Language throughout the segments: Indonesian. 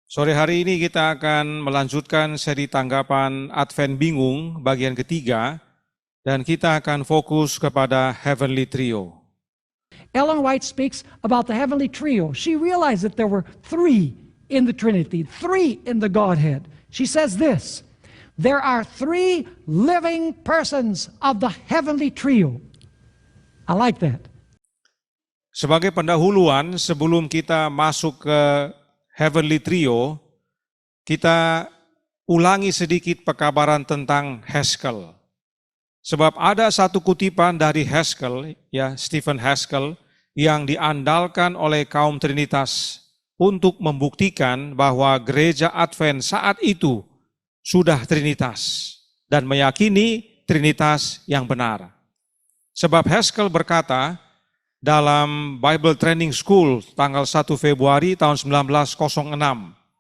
Sore hari ini kita akan melanjutkan seri tanggapan Advent Bingung bagian ketiga, dan kita akan fokus kepada Heavenly Trio. Ellen White speaks about the heavenly trio. She realized that there were three in the Trinity, three in the Godhead. She says this, there are three living persons of the heavenly trio. I like that. Sebagai pendahuluan, sebelum kita masuk ke Heavenly Trio, kita ulangi sedikit pekabaran tentang Haskell. Sebab ada satu kutipan dari Haskell, Stephen Haskell, yang diandalkan oleh kaum Trinitas untuk membuktikan bahwa gereja Advent saat itu sudah Trinitas dan meyakini Trinitas yang benar. Sebab Haskell berkata dalam Bible Training School tanggal 1 Februari tahun 1906.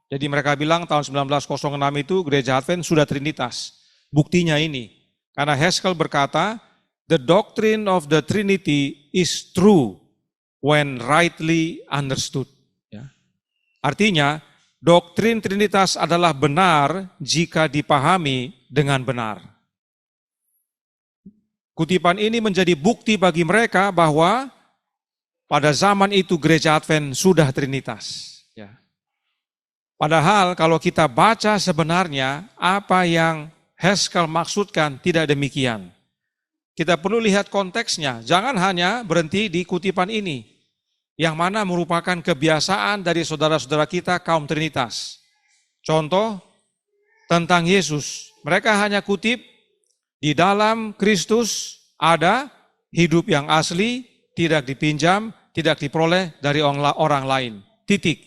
Jadi mereka bilang tahun 1906 itu gereja Advent sudah Trinitas. Buktinya ini. Karena Haskell berkata, the doctrine of the Trinity is true when rightly understood. Artinya, doktrin Trinitas adalah benar jika dipahami dengan benar. Kutipan ini menjadi bukti bagi mereka bahwa pada zaman itu gereja Advent sudah Trinitas. Padahal kalau kita baca sebenarnya apa yang Haskell maksudkan tidak demikian. Kita perlu lihat konteksnya, jangan hanya berhenti di kutipan ini, yang mana merupakan kebiasaan dari saudara-saudara kita kaum Trinitas. Contoh tentang Yesus, mereka hanya kutip, di dalam Kristus ada hidup yang asli, tidak dipinjam, tidak diperoleh dari orang lain. Titik.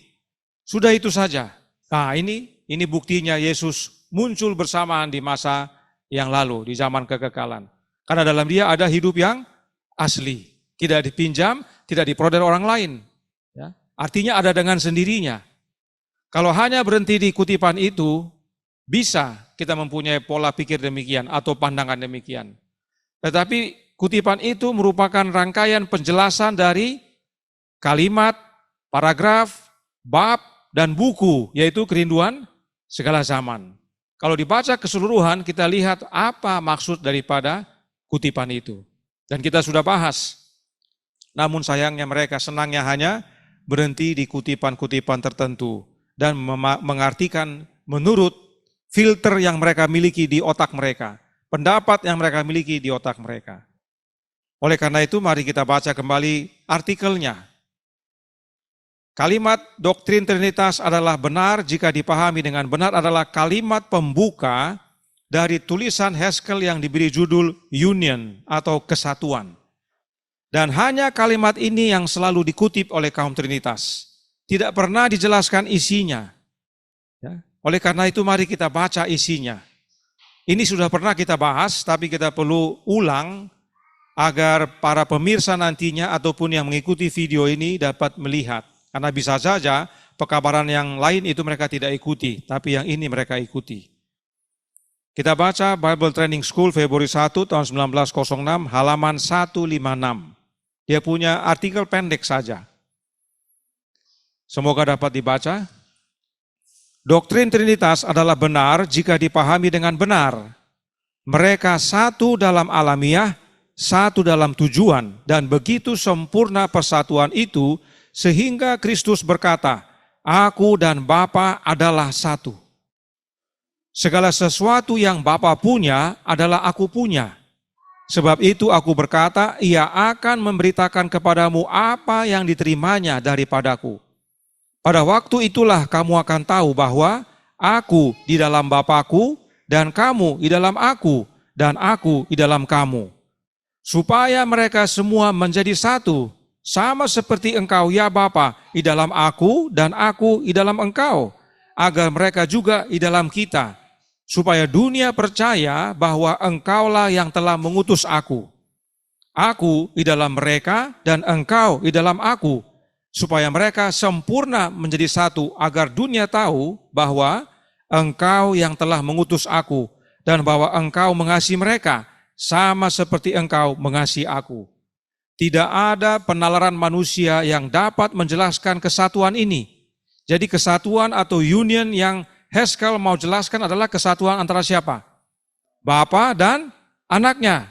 Sudah itu saja. Nah ini buktinya Yesus muncul bersamaan di masa yang lalu, di zaman kekekalan. Karena dalam dia ada hidup yang asli. Tidak dipinjam, tidak diperoleh dari orang lain. Artinya ada dengan sendirinya. Kalau hanya berhenti di kutipan itu, bisa kita mempunyai pola pikir demikian atau pandangan demikian. Tetapi kutipan itu merupakan rangkaian penjelasan dari kalimat, paragraf, bab, dan buku, yaitu Kerinduan Segala Zaman. Kalau dibaca keseluruhan, kita lihat apa maksud daripada kutipan itu. Dan kita sudah bahas. Namun sayangnya mereka senangnya hanya berhenti di kutipan-kutipan tertentu dan mengartikan menurut filter yang mereka miliki di otak mereka, pendapat yang mereka miliki di otak mereka. Oleh karena itu, mari kita baca kembali artikelnya. Kalimat doktrin Trinitas adalah benar jika dipahami dengan benar adalah kalimat pembuka dari tulisan Haskell yang diberi judul Union atau Kesatuan. Dan hanya kalimat ini yang selalu dikutip oleh kaum Trinitas. Tidak pernah dijelaskan isinya. Oleh karena itu mari kita baca isinya. Ini sudah pernah kita bahas, tapi kita perlu ulang agar para pemirsa nantinya ataupun yang mengikuti video ini dapat melihat. Karena bisa saja pekabaran yang lain itu mereka tidak ikuti, tapi yang ini mereka ikuti. Kita baca Bible Training School Februari 1 tahun 1906 halaman 156. Dia punya artikel pendek saja. Semoga dapat dibaca. Doktrin Trinitas adalah benar jika dipahami dengan benar. Mereka satu dalam alamiah, satu dalam tujuan, dan begitu sempurna persatuan itu sehingga Kristus berkata, aku dan Bapa adalah satu. Segala sesuatu yang Bapa punya adalah aku punya. Sebab itu aku berkata, ia akan memberitakan kepadamu apa yang diterimanya daripadaku. Pada waktu itulah kamu akan tahu bahwa aku di dalam Bapa-Ku dan kamu di dalam aku dan aku di dalam kamu. Supaya mereka semua menjadi satu, sama seperti engkau ya Bapa di dalam aku dan aku di dalam engkau, agar mereka juga di dalam kita, supaya dunia percaya bahwa engkaulah yang telah mengutus aku. Aku di dalam mereka dan engkau di dalam aku, supaya mereka sempurna menjadi satu, agar dunia tahu bahwa engkau yang telah mengutus aku dan bahwa engkau mengasihi mereka, sama seperti engkau mengasihi aku. Tidak ada penalaran manusia yang dapat menjelaskan kesatuan ini. Jadi kesatuan atau union yang Haskell mau jelaskan adalah kesatuan antara siapa? Bapa dan anaknya.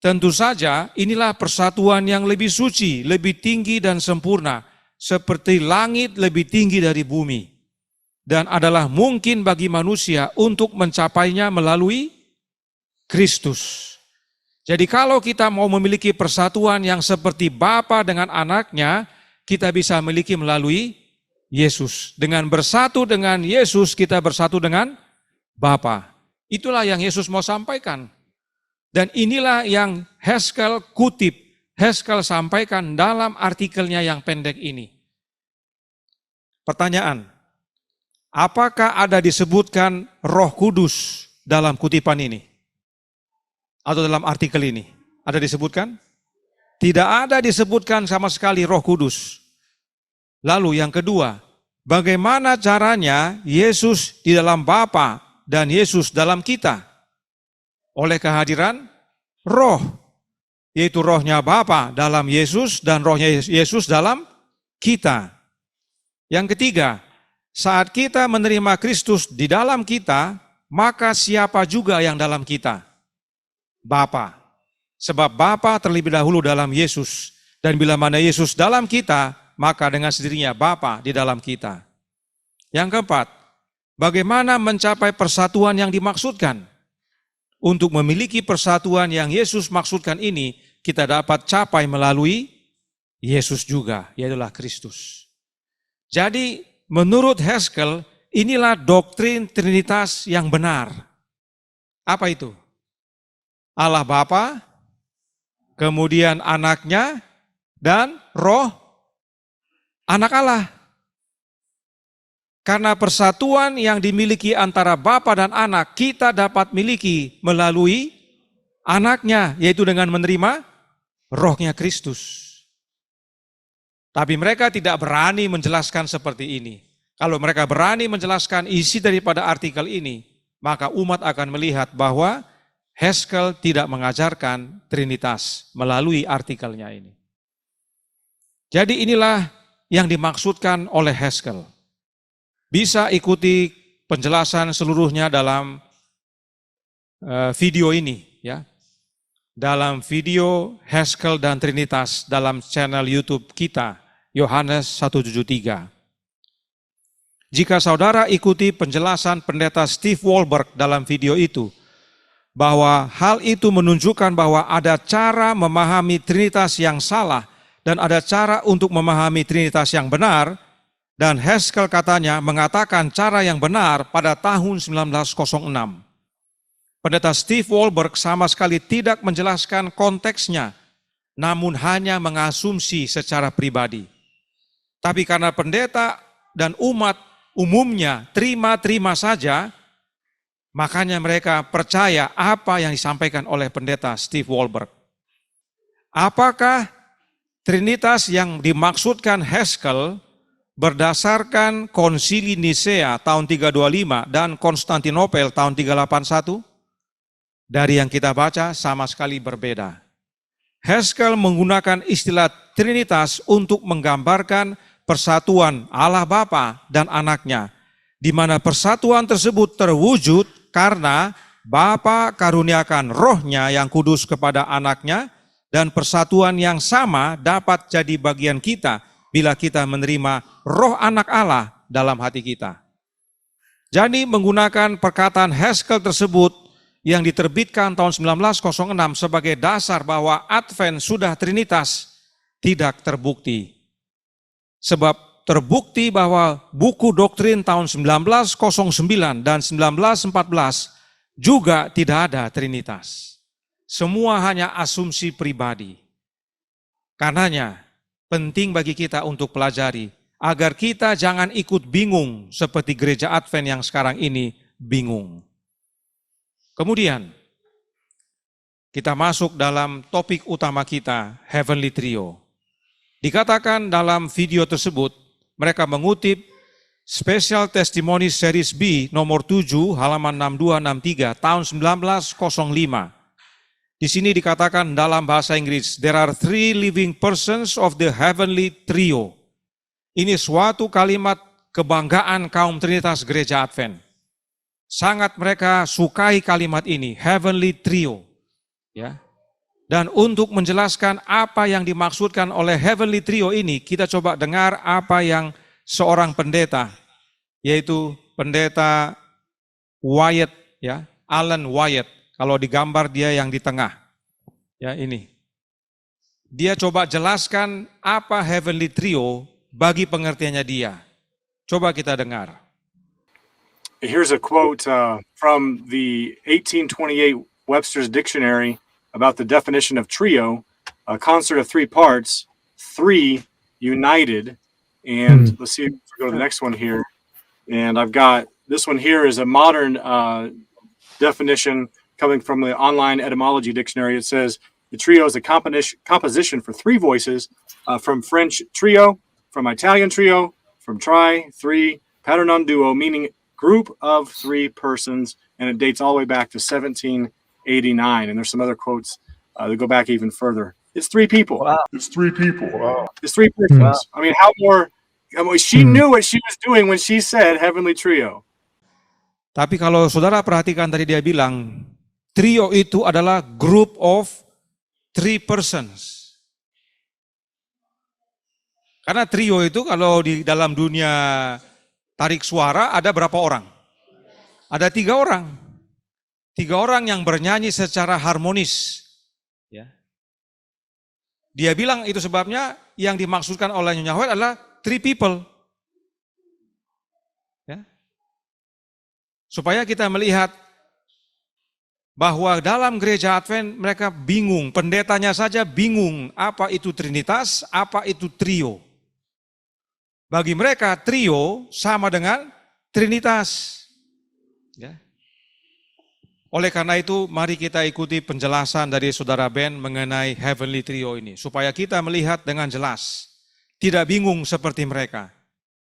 Tentu saja inilah persatuan yang lebih suci, lebih tinggi dan sempurna, seperti langit lebih tinggi dari bumi. Dan adalah mungkin bagi manusia untuk mencapainya melalui Kristus. Jadi kalau kita mau memiliki persatuan yang seperti Bapa dengan anaknya, kita bisa memiliki melalui Yesus. Dengan bersatu dengan Yesus, kita bersatu dengan Bapa. Itulah yang Yesus mau sampaikan. Dan inilah yang Haskell kutip, Haskell sampaikan dalam artikelnya yang pendek ini. Pertanyaan, apakah ada disebutkan Roh Kudus dalam kutipan ini? Atau dalam artikel ini? Ada disebutkan? Tidak ada disebutkan sama sekali Roh Kudus. Lalu yang kedua, bagaimana caranya Yesus di dalam Bapa dan Yesus dalam kita? Oleh kehadiran Roh, yaitu rohnya Bapa dalam Yesus dan rohnya Yesus dalam kita. Yang ketiga, saat kita menerima Kristus di dalam kita, maka siapa juga yang dalam kita? Bapa. Sebab Bapa terlebih dahulu dalam Yesus, dan bila mana Yesus dalam kita, maka dengan sendirinya Bapa di dalam kita. Yang keempat, bagaimana mencapai persatuan yang dimaksudkan? Untuk memiliki persatuan yang Yesus maksudkan ini, kita dapat capai melalui Yesus juga, yaitulah Kristus. Jadi menurut Haskell, inilah doktrin Trinitas yang benar. Apa itu? Allah Bapa, kemudian anaknya, dan roh anak Allah. Karena persatuan yang dimiliki antara Bapa dan anak, kita dapat miliki melalui anaknya, yaitu dengan menerima rohnya Kristus. Tapi mereka tidak berani menjelaskan seperti ini. Kalau mereka berani menjelaskan isi daripada artikel ini, maka umat akan melihat bahwa Haskell tidak mengajarkan Trinitas melalui artikelnya ini. Jadi inilah yang dimaksudkan oleh Haskell. Bisa ikuti penjelasan seluruhnya dalam video ini, ya. Dalam video Haskell dan Trinitas dalam channel YouTube kita, Yohanes 173. Jika saudara ikuti penjelasan pendeta Steve Wohlberg dalam video itu, bahwa hal itu menunjukkan bahwa ada cara memahami Trinitas yang salah dan ada cara untuk memahami Trinitas yang benar. Dan Haskell katanya mengatakan cara yang benar pada tahun 1906. Pendeta Steve Wohlberg sama sekali tidak menjelaskan konteksnya, namun hanya mengasumsi secara pribadi. Tapi karena pendeta dan umat umumnya terima-terima saja, makanya mereka percaya apa yang disampaikan oleh pendeta Steve Wohlberg. Apakah Trinitas yang dimaksudkan Haskell berdasarkan Konsili Nisea tahun 325 dan Konstantinopel tahun 381? Dari yang kita baca sama sekali berbeda. Haskell menggunakan istilah Trinitas untuk menggambarkan persatuan Allah Bapa dan anaknya, di mana persatuan tersebut terwujud karena Bapa karuniakan rohnya yang kudus kepada anaknya, dan persatuan yang sama dapat jadi bagian kita bila kita menerima roh anak Allah dalam hati kita. Jadi menggunakan perkataan Haskell tersebut yang diterbitkan tahun 1906 sebagai dasar bahwa Advent sudah Trinitas tidak terbukti. Sebab terbukti bahwa buku doktrin tahun 1909 dan 1914 juga tidak ada Trinitas. Semua hanya asumsi pribadi. Karenanya penting bagi kita untuk pelajari, agar kita jangan ikut bingung seperti gereja Advent yang sekarang ini bingung. Kemudian, kita masuk dalam topik utama kita, Heavenly Trio. Dikatakan dalam video tersebut, mereka mengutip Special Testimony Series B nomor 7 halaman 6263 tahun 1905. Di sini dikatakan dalam bahasa Inggris, there are three living persons of the heavenly trio. Ini suatu kalimat kebanggaan kaum Trinitas Gereja Advent. Sangat mereka sukai kalimat ini, heavenly trio. Ya. Dan untuk menjelaskan apa yang dimaksudkan oleh heavenly trio ini, kita coba dengar apa yang seorang pendeta, yaitu pendeta Wyatt, ya, Alan Wyatt. Kalau digambar dia yang di tengah. Ya, ini. Dia coba jelaskan apa heavenly trio bagi pengertiannya dia. Coba kita dengar. Here's a quote from the 1828 Webster's Dictionary about the definition of trio, a concert of three parts, three united. And let's see if we go to the next one here. And I've got this one here is a modern definition coming from the online etymology dictionary. It says the trio is a composition for three voices from French trio, from Italian trio, from tri, three, paternon duo, meaning group of three persons, and it dates all the way back to 1789. And there's some other quotes that go back even further. It's three people. Wow. It's three people. Wow. It's three persons. Wow. I mean, how more? I mean, she knew what she was doing when she said heavenly trio. Tapi kalau saudara perhatikan tadi dia bilang, trio itu adalah group of three persons. Karena trio itu kalau di dalam dunia tarik suara ada berapa orang? Ada 3 orang. 3 orang yang bernyanyi secara harmonis. Ya. Dia bilang itu sebabnya yang dimaksudkan oleh Nyonya White adalah 3 people. Ya. Supaya kita melihat bahwa dalam gereja Advent mereka bingung, pendetanya saja bingung apa itu Trinitas, apa itu trio. Bagi mereka trio sama dengan Trinitas. Ya. Oleh karena itu mari kita ikuti penjelasan dari Saudara Ben mengenai Heavenly Trio ini. Supaya kita melihat dengan jelas. Tidak bingung seperti mereka.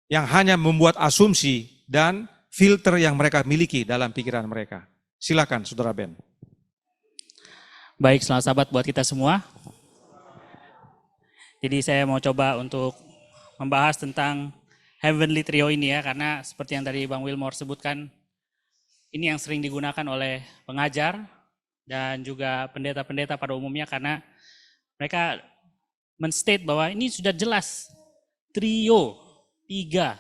Yang hanya membuat asumsi dan filter yang mereka miliki dalam pikiran mereka. Silakan Saudara Ben. Baik, selamat sahabat buat kita semua. Jadi saya mau coba untuk membahas tentang Heavenly Trio ini ya, karena seperti yang tadi Bang Wilmore sebutkan, ini yang sering digunakan oleh pengajar dan juga pendeta-pendeta pada umumnya karena mereka men-state bahwa ini sudah jelas, trio, 3.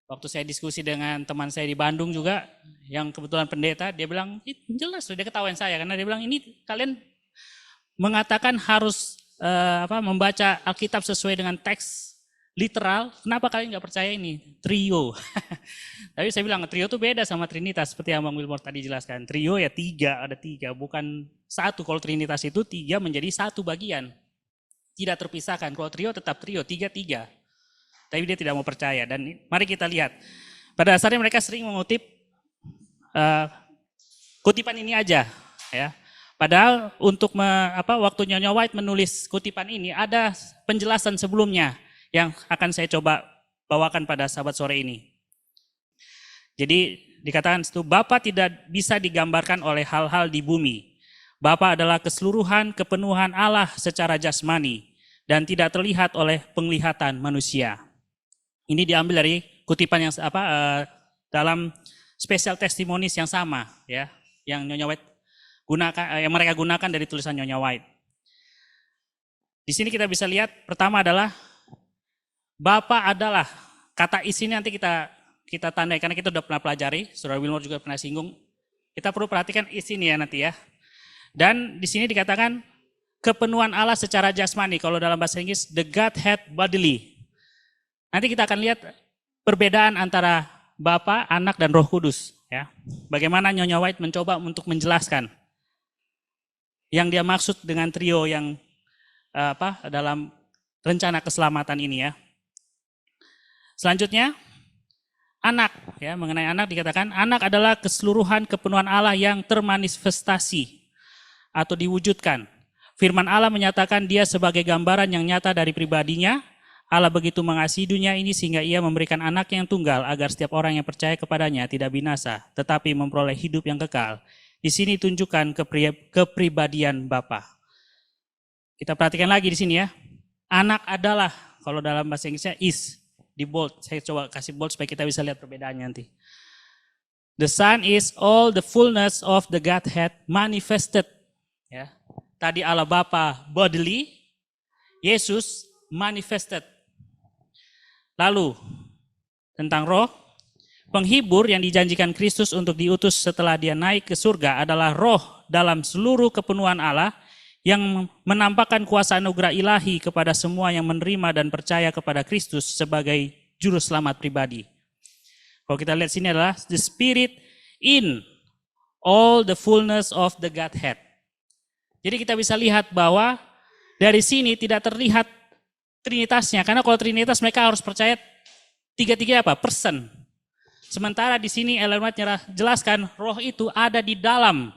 Waktu saya diskusi dengan teman saya di Bandung juga, yang kebetulan pendeta, dia bilang, jelas, dia ketawain saya karena dia bilang, ini kalian mengatakan harus membaca Alkitab sesuai dengan teks literal, kenapa kalian nggak percaya ini? Trio. Tapi saya bilang trio itu beda sama Trinitas, seperti yang Bang Wilmore tadi jelaskan. Trio ya 3, ada 3, bukan 1. Kalau Trinitas itu 3 menjadi 1 bagian. Tidak terpisahkan, kalau trio tetap trio, 3-3. Tapi dia tidak mau percaya, dan mari kita lihat. Pada dasarnya mereka sering mengutip kutipan ini aja. Ya. Padahal untuk waktu Nyonya White menulis kutipan ini, ada penjelasan sebelumnya yang akan saya coba bawakan pada sahabat sore ini. Jadi dikatakan itu Bapa tidak bisa digambarkan oleh hal-hal di bumi. Bapa adalah keseluruhan kepenuhan Allah secara jasmani dan tidak terlihat oleh penglihatan manusia. Ini diambil dari kutipan yang dalam special testimonies yang sama ya, yang Nyonya White gunakan, yang mereka gunakan dari tulisan Nyonya White. Di sini kita bisa lihat pertama adalah Bapa adalah, kata isi nanti kita tandai karena kita sudah pernah pelajari, Saudara Wilmore juga pernah singgung. Kita perlu perhatikan isi ini ya nanti ya. Dan di sini dikatakan kepenuhan Allah secara jasmani, kalau dalam bahasa Inggris the Godhead bodily. Nanti kita akan lihat perbedaan antara Bapa, Anak dan Roh Kudus ya. Bagaimana Nyonya White mencoba untuk menjelaskan yang dia maksud dengan trio yang dalam rencana keselamatan ini ya. Selanjutnya, anak ya, mengenai anak dikatakan anak adalah keseluruhan kepenuhan Allah yang termanifestasi atau diwujudkan. Firman Allah menyatakan dia sebagai gambaran yang nyata dari pribadinya. Allah begitu mengasihi dunia ini sehingga ia memberikan anak yang tunggal agar setiap orang yang percaya kepadanya tidak binasa, tetapi memperoleh hidup yang kekal. Di sini tunjukkan kepribadian Bapa. Kita perhatikan lagi di sini ya. Anak adalah, kalau dalam bahasa Inggrisnya is. di bold. Saya coba kasih bold supaya kita bisa lihat perbedaannya nanti. The Son is all the fullness of the Godhead manifested. Ya. Tadi Allah Bapa bodily, Yesus manifested. Lalu tentang roh, penghibur yang dijanjikan Kristus untuk diutus setelah dia naik ke surga adalah roh dalam seluruh kepenuhan Allah yang menampakkan kuasa anugerah ilahi kepada semua yang menerima dan percaya kepada Kristus sebagai juru selamat pribadi. Kalau kita lihat sini adalah the Spirit in all the fullness of the Godhead. Jadi kita bisa lihat bahwa dari sini tidak terlihat trinitasnya, karena kalau trinitas mereka harus percaya tiga-tiga apa? Person. Sementara di sini Ellen White jelaskan roh itu ada di dalam,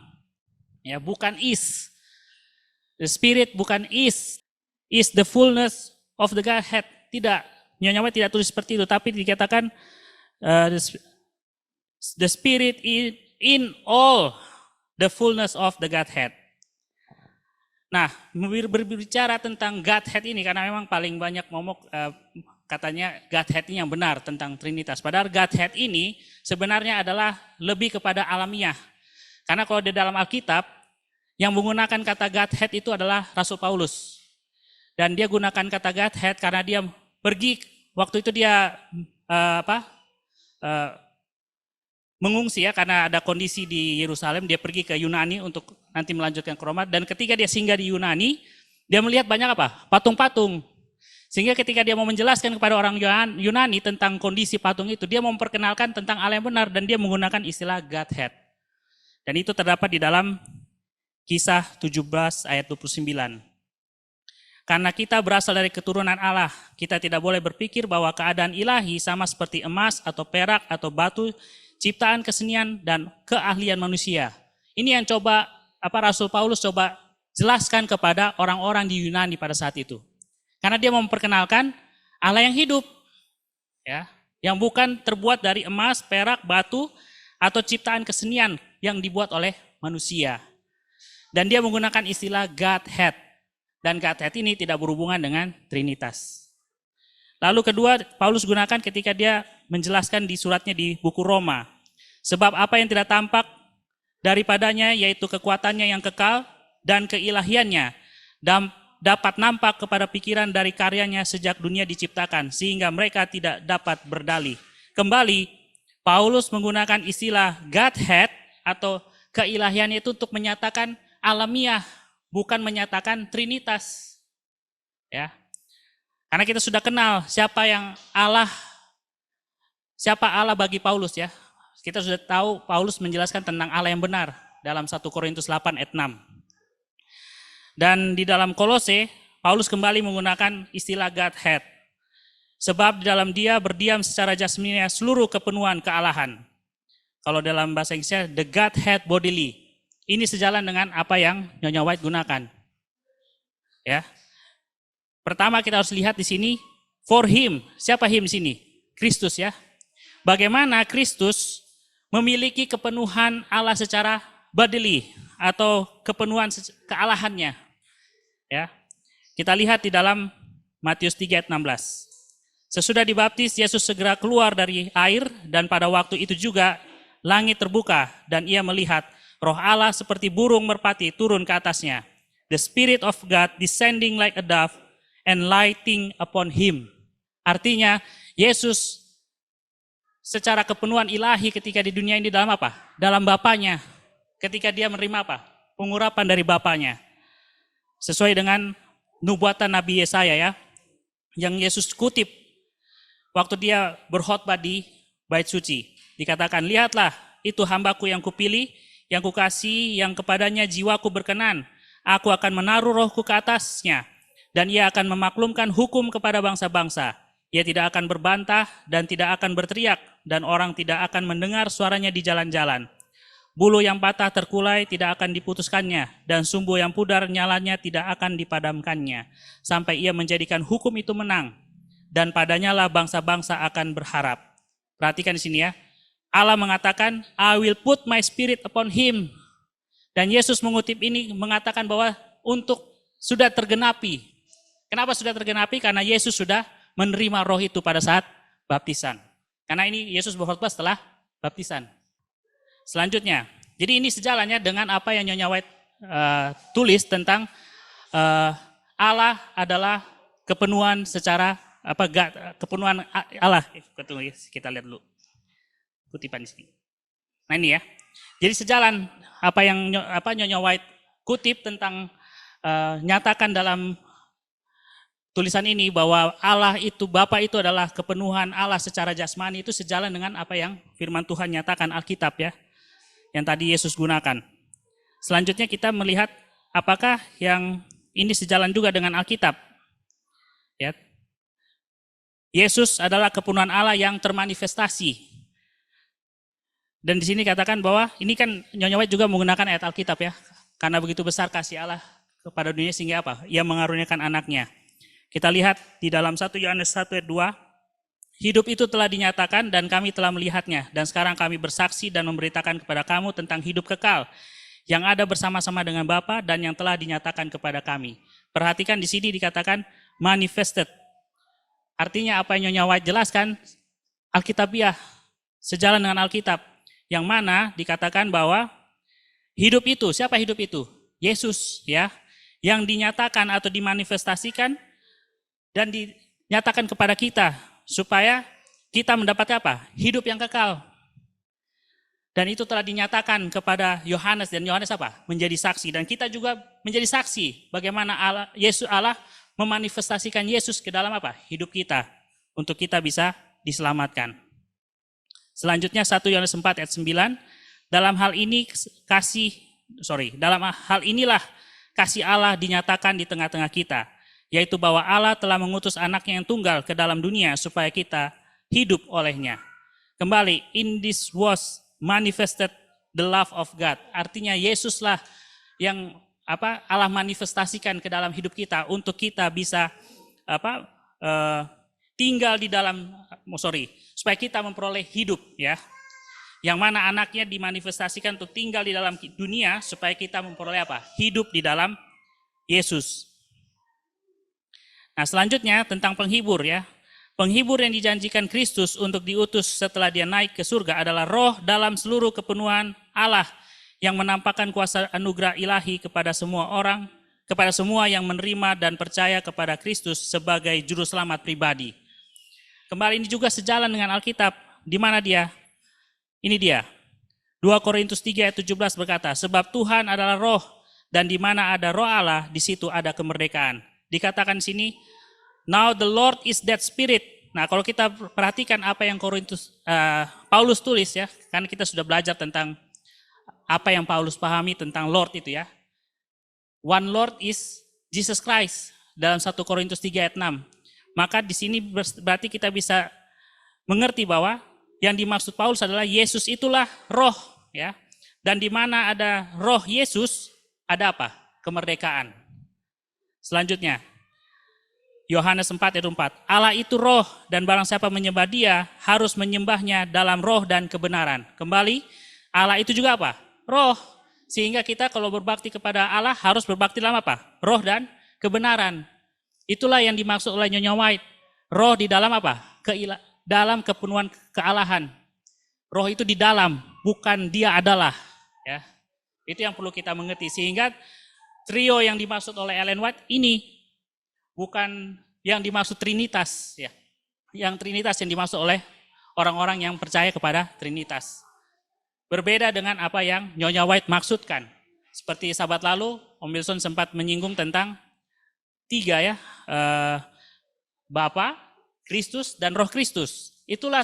ya bukan is. The Spirit bukan is the fullness of the Godhead. Tidak, Nyonya White tidak tulis seperti itu, tapi dikatakan the Spirit in all the fullness of the Godhead. Nah, berbicara tentang Godhead ini, karena memang paling banyak momok katanya Godhead ini yang benar tentang Trinitas. Padahal Godhead ini sebenarnya adalah lebih kepada alamiah. Karena kalau di dalam Alkitab, yang menggunakan kata Godhead itu adalah Rasul Paulus. Dan dia gunakan kata Godhead karena dia pergi, waktu itu dia mengungsi ya, karena ada kondisi di Yerusalem, dia pergi ke Yunani untuk nanti melanjutkan ke Roma, dan ketika dia singgah di Yunani, dia melihat banyak apa? Patung-patung. Sehingga ketika dia mau menjelaskan kepada orang Yunani tentang kondisi patung itu, dia mau memperkenalkan tentang Allah yang benar, dan dia menggunakan istilah Godhead. Dan itu terdapat di dalam Kisah 17 ayat 29. Karena kita berasal dari keturunan Allah, kita tidak boleh berpikir bahwa keadaan ilahi sama seperti emas atau perak atau batu, ciptaan kesenian dan keahlian manusia. Ini yang Rasul Paulus coba jelaskan kepada orang-orang di Yunani pada saat itu. Karena dia mau memperkenalkan Allah yang hidup, ya, yang bukan terbuat dari emas, perak, batu atau ciptaan kesenian yang dibuat oleh manusia. Dan dia menggunakan istilah Godhead. Dan Godhead ini tidak berhubungan dengan Trinitas. Lalu kedua, Paulus gunakan ketika dia menjelaskan di suratnya di buku Roma. Sebab apa yang tidak tampak daripadanya, yaitu kekuatannya yang kekal dan keilahiannya, dapat nampak kepada pikiran dari karyanya sejak dunia diciptakan, sehingga mereka tidak dapat berdalih. Kembali, Paulus menggunakan istilah Godhead atau keilahiannya itu untuk menyatakan alamiah, bukan menyatakan Trinitas. Ya. Karena kita sudah kenal siapa Allah bagi Paulus ya. Kita sudah tahu Paulus menjelaskan tentang Allah yang benar dalam 1 Korintus 8 ayat 6. Dan di dalam Kolose, Paulus kembali menggunakan istilah Godhead. Sebab di dalam dia berdiam secara jasmaninya seluruh kepenuhan kealahan. Kalau dalam bahasa Inggrisnya, the Godhead bodily. Ini sejalan dengan apa yang Nyonya White gunakan. Ya. Pertama kita harus lihat di sini, for him. Siapa him di sini? Kristus ya. Bagaimana Kristus memiliki kepenuhan Allah secara bodily atau kepenuhan kealahannya. Ya. Kita lihat di dalam Matius 3 ayat 16. Sesudah dibaptis, Yesus segera keluar dari air, dan pada waktu itu juga langit terbuka dan ia melihat Roh Allah seperti burung merpati turun ke atasnya. The Spirit of God descending like a dove and lighting upon him. Artinya, Yesus secara kepenuhan ilahi ketika di dunia ini dalam apa? Dalam Bapanya. Ketika dia menerima apa? Pengurapan dari Bapanya. Sesuai dengan nubuatan Nabi Yesaya ya. Yang Yesus kutip waktu dia berkhotbah di Bait Suci. Dikatakan, lihatlah itu hambaku yang kupilih, yang kukasih, yang kepadanya jiwaku berkenan. Aku akan menaruh rohku ke atasnya, dan ia akan memaklumkan hukum kepada bangsa-bangsa. Ia tidak akan berbantah dan tidak akan berteriak, dan orang tidak akan mendengar suaranya di jalan-jalan. Bulu yang patah terkulai tidak akan diputuskannya, dan sumbu yang pudar nyalanya tidak akan dipadamkannya, sampai ia menjadikan hukum itu menang, dan padanya lah bangsa-bangsa akan berharap. Perhatikan di sini ya, Allah mengatakan, I will put my spirit upon him. Dan Yesus mengutip ini mengatakan bahwa untuk sudah tergenapi. Kenapa sudah tergenapi? Karena Yesus sudah menerima roh itu pada saat baptisan. Karena ini Yesus berkhotbah setelah baptisan. Selanjutnya, jadi ini sejalannya dengan apa yang Nyonya White tulis tentang Allah adalah kepenuhan secara kepenuhan Allah. Kita lihat dulu kutipan di sini. Nah ini ya. Jadi sejalan apa yang Nyonya White kutip tentang nyatakan dalam tulisan ini bahwa Allah itu, Bapa itu adalah kepenuhan Allah secara jasmani, itu sejalan dengan apa yang firman Tuhan nyatakan Alkitab ya, yang tadi Yesus gunakan. Selanjutnya kita melihat apakah yang ini sejalan juga dengan Alkitab. Ya. Yesus adalah kepenuhan Allah yang termanifestasi. Dan di sini katakan bahwa ini kan Nyonya White juga menggunakan ayat Alkitab ya. Karena begitu besar kasih Allah kepada dunia sehingga apa? Ia mengaruniakan anaknya. Kita lihat di dalam 1 Yohanes 1 ayat 2, hidup itu telah dinyatakan dan kami telah melihatnya. Dan sekarang kami bersaksi dan memberitakan kepada kamu tentang hidup kekal yang ada bersama-sama dengan Bapa dan yang telah dinyatakan kepada kami. Perhatikan di sini dikatakan manifested. Artinya apa yang Nyonya White jelaskan, Alkitabiah, sejalan dengan Alkitab. Yang mana dikatakan bahwa hidup itu, siapa hidup itu? Yesus ya, yang dinyatakan atau dimanifestasikan dan dinyatakan kepada kita supaya kita mendapat apa? Hidup yang kekal. Dan itu telah dinyatakan kepada Yohanes dan Yohanes apa? Menjadi saksi, dan kita juga menjadi saksi bagaimana Allah memanifestasikan Yesus ke dalam apa? Hidup kita untuk kita bisa diselamatkan. Selanjutnya 1 Yohanes 4 ayat 9, dalam hal inilah kasih Allah dinyatakan di tengah-tengah kita, yaitu bahwa Allah telah mengutus anaknya yang tunggal ke dalam dunia supaya kita hidup olehnya. Kembali, in this was manifested the love of God. Artinya Yesuslah yang Allah manifestasikan ke dalam hidup kita untuk kita bisa tinggal di dalam supaya kita memperoleh hidup ya. Yang mana anaknya dimanifestasikan untuk tinggal di dalam dunia supaya kita memperoleh apa? Hidup di dalam Yesus. Nah, selanjutnya tentang penghibur ya. Penghibur yang dijanjikan Kristus untuk diutus setelah dia naik ke surga adalah roh dalam seluruh kepenuhan Allah yang menampakkan kuasa anugerah ilahi kepada semua orang, kepada semua yang menerima dan percaya kepada Kristus sebagai juru selamat pribadi. Kembali ini juga sejalan dengan Alkitab. Di mana dia? Ini dia. 2 Korintus 3 ayat 17 berkata, sebab Tuhan adalah roh dan di mana ada roh Allah, di situ ada kemerdekaan. Dikatakan di sini, now the Lord is that spirit. Nah, kalau kita perhatikan apa yang Paulus tulis ya, karena kita sudah belajar tentang apa yang Paulus pahami tentang Lord itu ya. One Lord is Jesus Christ dalam 1 Korintus 3 ayat 6. Maka di sini berarti kita bisa mengerti bahwa yang dimaksud Paulus adalah Yesus itulah roh ya. Dan di mana ada roh Yesus, ada apa? Kemerdekaan. Selanjutnya, Yohanes 4 ayat 4. Allah itu roh dan barang siapa menyembah dia harus menyembahnya dalam roh dan kebenaran. Kembali, Allah itu juga apa? Roh. Sehingga kita kalau berbakti kepada Allah harus berbakti dalam apa? Roh dan kebenaran. Itulah yang dimaksud oleh Nyonya White. Roh di dalam apa? Dalam kepenuhan kealahan. Roh itu di dalam, bukan dia adalah. Ya, itu yang perlu kita mengerti. Sehingga trio yang dimaksud oleh Ellen White ini bukan yang dimaksud Trinitas. Ya. Yang Trinitas yang dimaksud oleh orang-orang yang percaya kepada Trinitas. Berbeda dengan apa yang Nyonya White maksudkan. Seperti sahabat lalu, Om Wilson sempat menyinggung tentang 3 ya, Bapa, Kristus, dan Roh Kristus. Itulah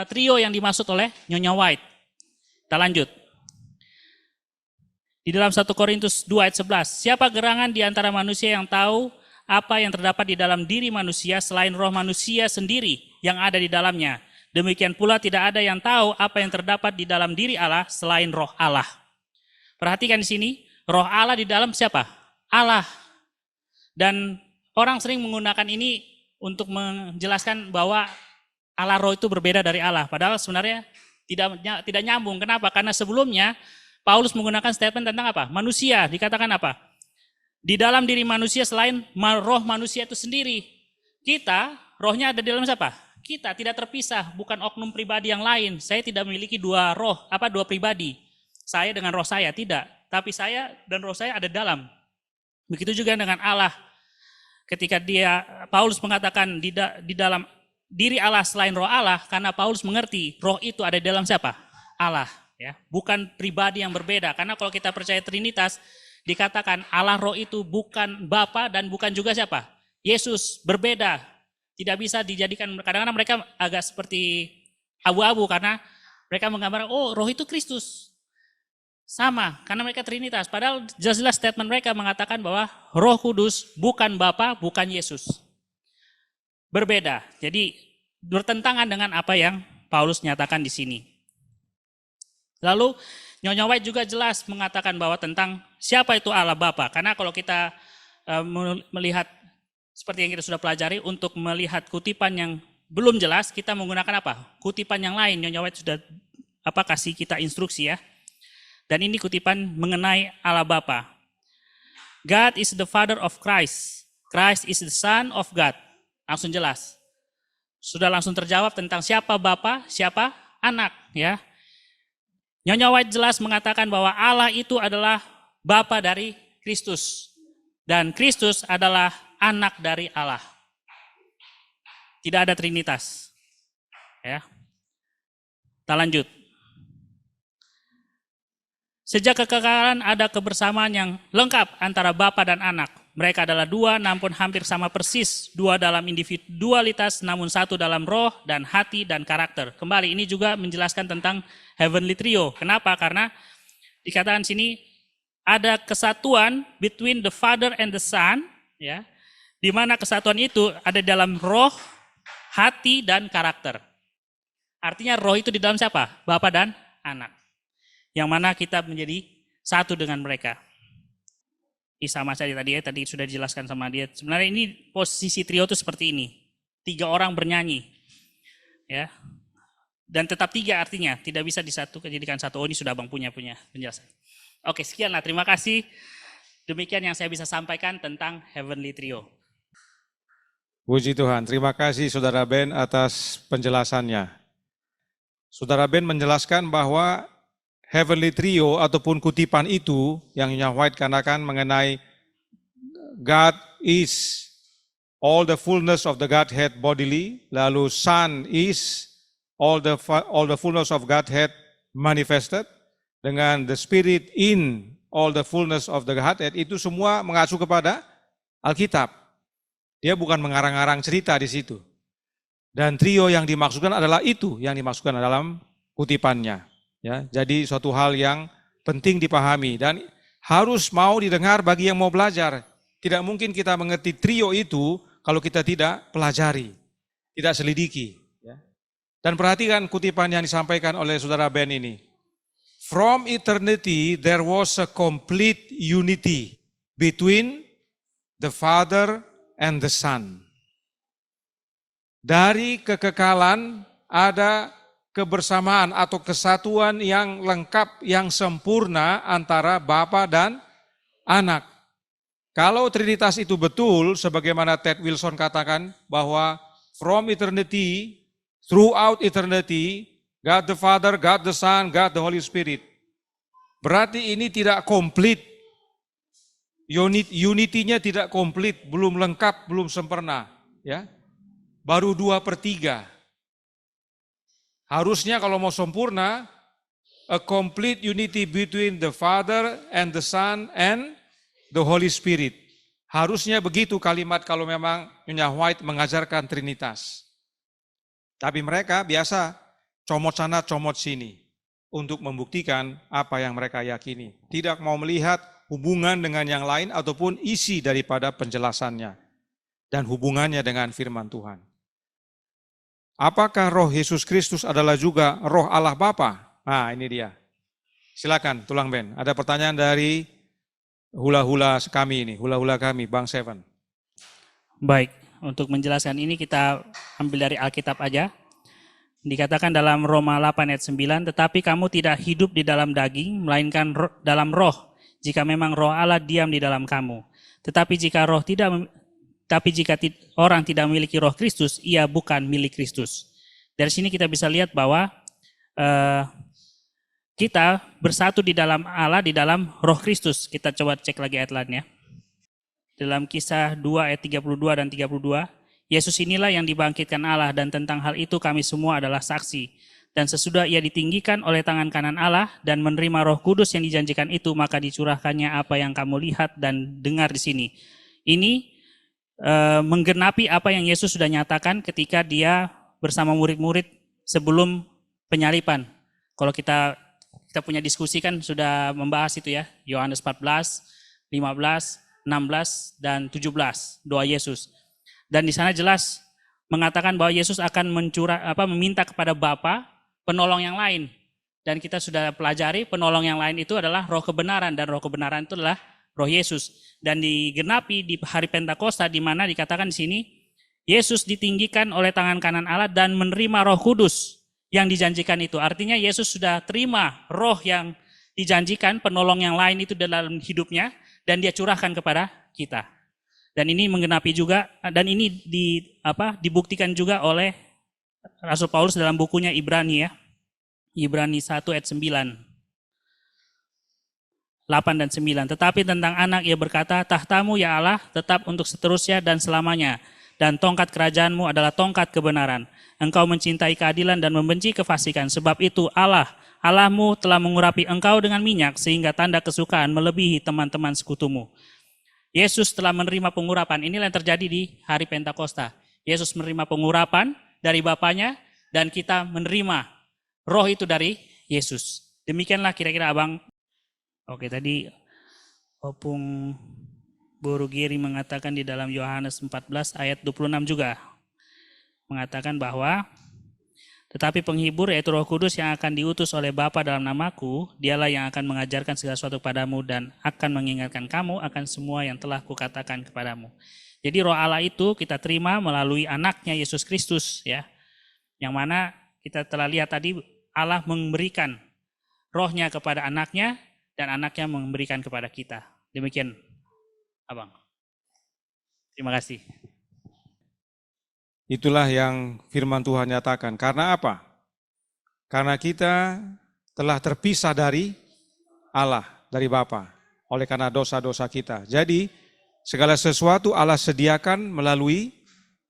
trio yang dimaksud oleh Nyonya White. Kita lanjut. Di dalam 1 Korintus 2 ayat 11, siapa gerangan di antara manusia yang tahu apa yang terdapat di dalam diri manusia selain roh manusia sendiri yang ada di dalamnya. Demikian pula tidak ada yang tahu apa yang terdapat di dalam diri Allah selain roh Allah. Perhatikan di sini, roh Allah di dalam siapa? Allah. Dan orang sering menggunakan ini untuk menjelaskan bahwa Allah roh itu berbeda dari Allah. Padahal sebenarnya tidak nyambung. Kenapa? Karena sebelumnya Paulus menggunakan statement tentang apa? Manusia. Dikatakan apa? Di dalam diri manusia selain roh manusia itu sendiri. Kita, rohnya ada di dalam siapa? kita tidak terpisah, bukan oknum pribadi yang lain. Saya tidak memiliki dua pribadi. Saya dengan roh saya, tidak. Tapi saya dan roh saya ada dalam. Begitu juga dengan Allah. Ketika Paulus mengatakan di dalam diri Allah selain roh Allah, karena Paulus mengerti roh itu ada di dalam siapa? Allah. Ya, bukan pribadi yang berbeda. Karena kalau kita percaya Trinitas, dikatakan Allah roh itu bukan Bapa dan bukan juga siapa? Yesus, berbeda. Tidak bisa dijadikan, kadang-kadang mereka agak seperti abu-abu karena mereka menggambarkan, oh roh itu Kristus. Sama, karena mereka Trinitas. Padahal jelas-jelas statement mereka mengatakan bahwa Roh Kudus bukan Bapa, bukan Yesus. Berbeda. Jadi bertentangan dengan apa yang Paulus nyatakan di sini. Lalu Nyonya White juga jelas mengatakan bahwa tentang siapa itu Allah Bapa. Karena kalau kita melihat seperti yang kita sudah pelajari, untuk melihat kutipan yang belum jelas, kita menggunakan apa? Kutipan yang lain. Nyonya White sudah kasih kita instruksi ya. Dan ini kutipan mengenai Allah Bapa. God is the Father of Christ. Christ is the Son of God. Langsung jelas. Sudah langsung terjawab tentang siapa Bapa, siapa anak ya. Nyonya White jelas mengatakan bahwa Allah itu adalah Bapa dari Kristus. Dan Kristus adalah anak dari Allah. Tidak ada Trinitas. Ya. Kita lanjut. Sejak kekekalan ada kebersamaan yang lengkap antara Bapa dan anak. Mereka adalah dua namun hampir sama persis. Dua dalam individualitas namun satu dalam roh dan hati dan karakter. Kembali ini juga menjelaskan tentang heavenly trio. Kenapa? Karena dikatakan sini ada kesatuan between the Father and the Son, ya. Di mana kesatuan itu ada dalam roh, hati dan karakter. Artinya roh itu di dalam siapa? Bapa dan anak. Yang mana kita menjadi satu dengan mereka. Sama saja tadi sudah dijelaskan sama dia. Sebenarnya ini posisi trio itu seperti ini. 3 orang bernyanyi. Ya. Dan tetap 3 artinya, tidak bisa dijadikan satu. Oh, ini sudah Bang punya penjelasan. Oke, sekianlah, terima kasih. Demikian yang saya bisa sampaikan tentang Heavenly Trio. Puji Tuhan, terima kasih Saudara Ben atas penjelasannya. Saudara Ben menjelaskan bahwa Heavenly Trio ataupun kutipan itu yang Nyonya White katakan mengenai God is all the fullness of the Godhead bodily, lalu Son is all the fullness of Godhead manifested, dengan the Spirit in all the fullness of the Godhead, itu semua mengacu kepada Alkitab. Dia bukan mengarang-arang cerita di situ. Dan trio yang dimaksudkan adalah itu yang dimaksudkan dalam kutipannya. Ya, jadi suatu hal yang penting dipahami dan harus mau didengar bagi yang mau belajar. Tidak mungkin kita mengerti trio itu kalau kita tidak pelajari, tidak selidiki. Ya. Dan perhatikan kutipan yang disampaikan oleh Saudara Ben ini. From eternity there was a complete unity between the Father and the Son. Dari kekekalan ada kebersamaan atau kesatuan yang lengkap, yang sempurna antara Bapa dan Anak. Kalau Trinitas itu betul, sebagaimana Ted Wilson katakan, bahwa from eternity, throughout eternity, God the Father, God the Son, God the Holy Spirit. Berarti ini tidak komplit. Unity-nya tidak komplit, belum lengkap, belum sempurna. Ya, baru 2/3. Harusnya kalau mau sempurna, a complete unity between the Father and the Son and the Holy Spirit. Harusnya begitu kalimat kalau memang Nyonya White mengajarkan Trinitas. Tapi mereka biasa comot sana, comot sini untuk membuktikan apa yang mereka yakini. Tidak mau melihat hubungan dengan yang lain ataupun isi daripada penjelasannya dan hubungannya dengan firman Tuhan. Apakah roh Yesus Kristus adalah juga roh Allah Bapa? Nah, ini dia. Silakan, Tulang Ben. Ada pertanyaan dari hula-hula kami, Bang Seven. Baik, untuk menjelaskan ini kita ambil dari Alkitab aja. Dikatakan dalam Roma 8 ayat 9, tetapi kamu tidak hidup di dalam daging, melainkan dalam roh, jika memang roh Allah diam di dalam kamu. Tetapi jika roh tidak Tapi jika orang tidak memiliki roh Kristus, ia bukan milik Kristus. Dari sini kita bisa lihat bahwa kita bersatu di dalam Allah, di dalam roh Kristus. Kita coba cek lagi ayat lainnya. Dalam Kisah 2 ayat 32 dan 32, Yesus inilah yang dibangkitkan Allah, dan tentang hal itu kami semua adalah saksi. Dan sesudah ia ditinggikan oleh tangan kanan Allah dan menerima Roh Kudus yang dijanjikan itu, maka dicurahkannya apa yang kamu lihat dan dengar di sini. Ini menggenapi apa yang Yesus sudah nyatakan ketika dia bersama murid-murid sebelum penyalipan. Kalau kita punya diskusi kan sudah membahas itu ya, Yohanes 14, 15, 16 dan 17 doa Yesus. Dan di sana jelas mengatakan bahwa Yesus akan meminta kepada Bapa penolong yang lain. Dan kita sudah pelajari penolong yang lain itu adalah Roh kebenaran, dan Roh kebenaran itu adalah Roh Yesus. Dan digenapi di hari Pentakosta, di mana dikatakan di sini Yesus ditinggikan oleh tangan kanan Allah dan menerima Roh Kudus yang dijanjikan itu. Artinya Yesus sudah terima roh yang dijanjikan, penolong yang lain itu dalam hidupnya, dan dia curahkan kepada kita. Dan ini menggenapi juga, dan ini dibuktikan juga oleh Rasul Paulus dalam bukunya Ibrani ya. Ibrani 1 ayat 9. 8 dan 9. Tetapi tentang anak ia berkata, tahtamu ya Allah tetap untuk seterusnya dan selamanya. Dan tongkat kerajaanmu adalah tongkat kebenaran. Engkau mencintai keadilan dan membenci kefasikan. Sebab itu Allahmu telah mengurapi engkau dengan minyak sehingga tanda kesukaan melebihi teman-teman sekutumu. Yesus telah menerima pengurapan. Inilah yang terjadi di hari Pentakosta. Yesus menerima pengurapan dari Bapanya dan kita menerima roh itu dari Yesus. Demikianlah kira-kira Abang. Oke, tadi Opung Boru Giri mengatakan di dalam Yohanes 14 ayat 26 juga. Mengatakan bahwa tetapi penghibur yaitu Roh Kudus yang akan diutus oleh Bapa dalam namaku, dialah yang akan mengajarkan segala sesuatu padamu dan akan mengingatkan kamu akan semua yang telah kukatakan kepadamu. Jadi roh Allah itu kita terima melalui anaknya Yesus Kristus ya. Yang mana kita telah lihat tadi Allah memberikan rohnya kepada anaknya dan anaknya memberikan kepada kita. Demikian Abang. Terima kasih. Itulah yang firman Tuhan nyatakan. Karena apa? Karena kita telah terpisah dari Allah, dari Bapa, oleh karena dosa-dosa kita. Jadi segala sesuatu Allah sediakan melalui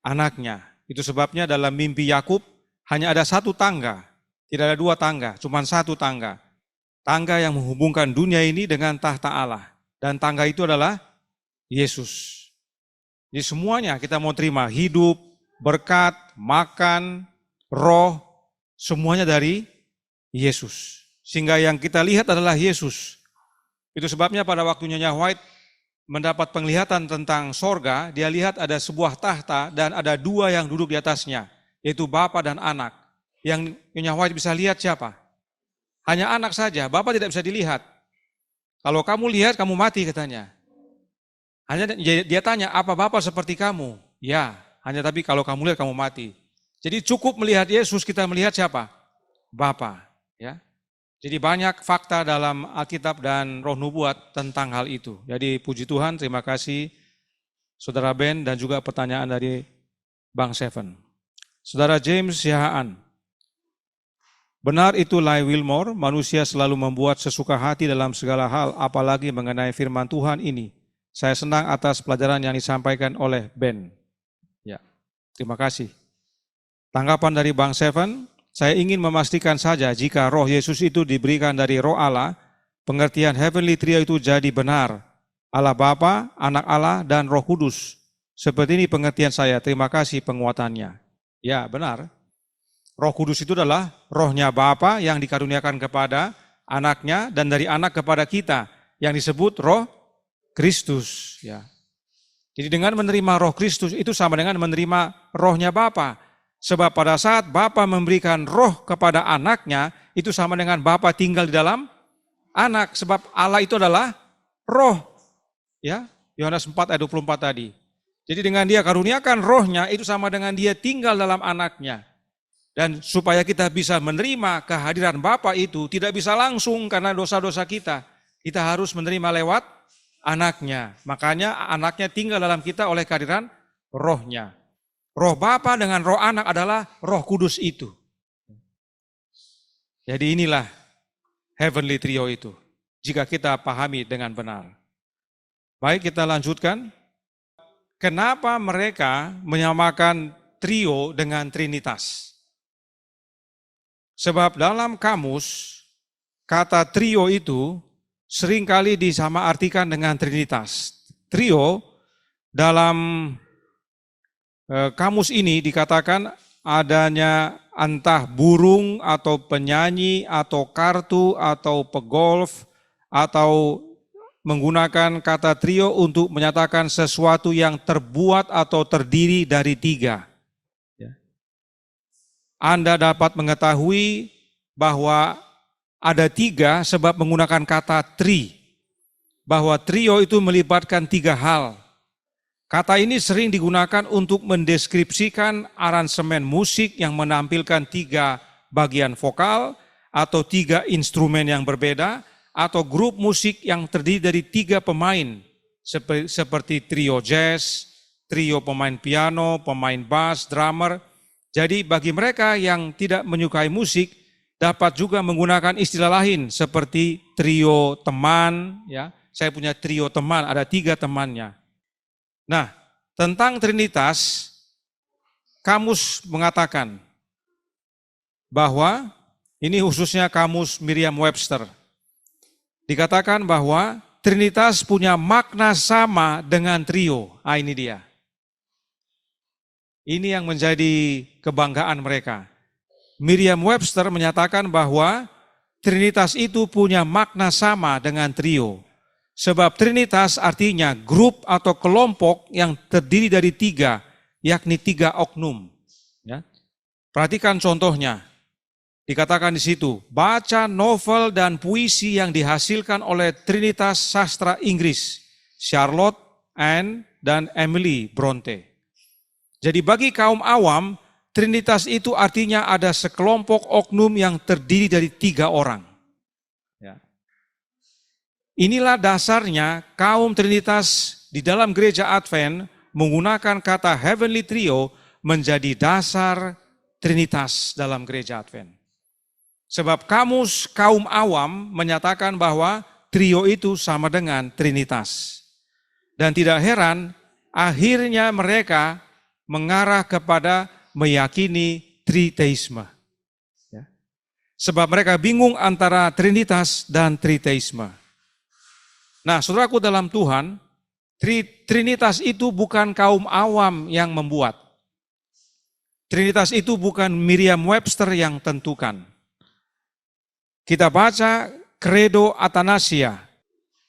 anaknya. Itu sebabnya dalam mimpi Yakub hanya ada satu tangga, tidak ada dua tangga, cuma satu tangga. Tangga yang menghubungkan dunia ini dengan tahta Allah. Dan tangga itu adalah Yesus. Jadi semuanya kita mau terima, hidup, berkat, makan, roh, semuanya dari Yesus. Sehingga yang kita lihat adalah Yesus. Itu sebabnya pada waktu Nyonya White mendapat penglihatan tentang sorga, dia lihat ada sebuah tahta dan ada dua yang duduk di atasnya, yaitu Bapa dan Anak. Yang Nyonya White bisa lihat siapa? Hanya Anak saja, Bapa tidak bisa dilihat. Kalau kamu lihat, kamu mati katanya. Hanya dia tanya, apa Bapa seperti kamu? Ya, hanya tapi kalau kamu lihat, kamu mati. Jadi cukup melihat Yesus, kita melihat siapa? Bapa. Ya. Jadi banyak fakta dalam Alkitab dan Roh Nubuat tentang hal itu. Jadi puji Tuhan, terima kasih Saudara Ben dan juga pertanyaan dari Bang Seven. Saudara James Sihaan. Benar itu Lai Wilmore, manusia selalu membuat sesuka hati dalam segala hal, apalagi mengenai firman Tuhan ini. Saya senang atas pelajaran yang disampaikan oleh Ben. Ya, terima kasih. Tanggapan dari Bang Seven, saya ingin memastikan saja jika roh Yesus itu diberikan dari roh Allah, pengertian Heavenly Trio itu jadi benar. Allah Bapa, Anak Allah, dan Roh Kudus. Seperti ini pengertian saya, terima kasih penguatannya. Ya, benar. Roh Kudus itu adalah rohnya Bapa yang dikaruniakan kepada anaknya dan dari anak kepada kita yang disebut roh Kristus. Ya. Jadi dengan menerima roh Kristus itu sama dengan menerima rohnya Bapa. Sebab pada saat Bapa memberikan roh kepada anaknya itu sama dengan Bapa tinggal di dalam anak. Sebab Allah itu adalah roh. Ya, Yohanes 4 ayat 24 tadi. Jadi dengan dia karuniakan rohnya itu sama dengan dia tinggal dalam anaknya. Dan supaya kita bisa menerima kehadiran Bapa itu tidak bisa langsung karena dosa-dosa kita. Kita harus menerima lewat anaknya. Makanya anaknya tinggal dalam kita oleh kehadiran rohnya. Roh Bapa dengan roh anak adalah Roh Kudus itu. Jadi inilah heavenly trio itu, jika kita pahami dengan benar. Baik, kita lanjutkan. Kenapa mereka menyamakan trio dengan trinitas? Sebab dalam kamus, kata trio itu seringkali disamaartikan dengan trinitas. Trio dalam kamus ini dikatakan adanya entah burung atau penyanyi atau kartu atau pegolf atau menggunakan kata trio untuk menyatakan sesuatu yang terbuat atau terdiri dari tiga. Anda dapat mengetahui bahwa ada tiga sebab menggunakan kata tri. Bahwa trio itu melibatkan tiga hal. Kata ini sering digunakan untuk mendeskripsikan aransemen musik yang menampilkan tiga bagian vokal atau tiga instrumen yang berbeda atau grup musik yang terdiri dari tiga pemain seperti trio jazz, trio pemain piano, pemain bass, drummer. Jadi bagi mereka yang tidak menyukai musik dapat juga menggunakan istilah lain seperti trio teman, ya. Saya punya trio teman, ada tiga temannya. Nah, tentang Trinitas, kamus mengatakan bahwa, ini khususnya kamus Merriam-Webster, dikatakan bahwa Trinitas punya makna sama dengan trio. Ini dia. Ini yang menjadi kebanggaan mereka. Merriam-Webster menyatakan bahwa Trinitas itu punya makna sama dengan trio. Sebab Trinitas artinya grup atau kelompok yang terdiri dari tiga, yakni tiga oknum. Ya. Perhatikan contohnya, dikatakan di situ, baca novel dan puisi yang dihasilkan oleh Trinitas sastra Inggris, Charlotte, Anne, dan Emily Bronte. Jadi bagi kaum awam, Trinitas itu artinya ada sekelompok oknum yang terdiri dari tiga orang. Inilah dasarnya kaum Trinitas di dalam gereja Advent menggunakan kata heavenly trio menjadi dasar Trinitas dalam gereja Advent. Sebab kamus kaum awam menyatakan bahwa trio itu sama dengan Trinitas. Dan tidak heran akhirnya mereka mengarah kepada meyakini triteisme. Sebab mereka bingung antara Trinitas dan triteisme. Nah, saudaraku dalam Tuhan, Trinitas itu bukan kaum awam yang membuat. Trinitas itu bukan Merriam-Webster yang tentukan. Kita baca Credo Athanasia,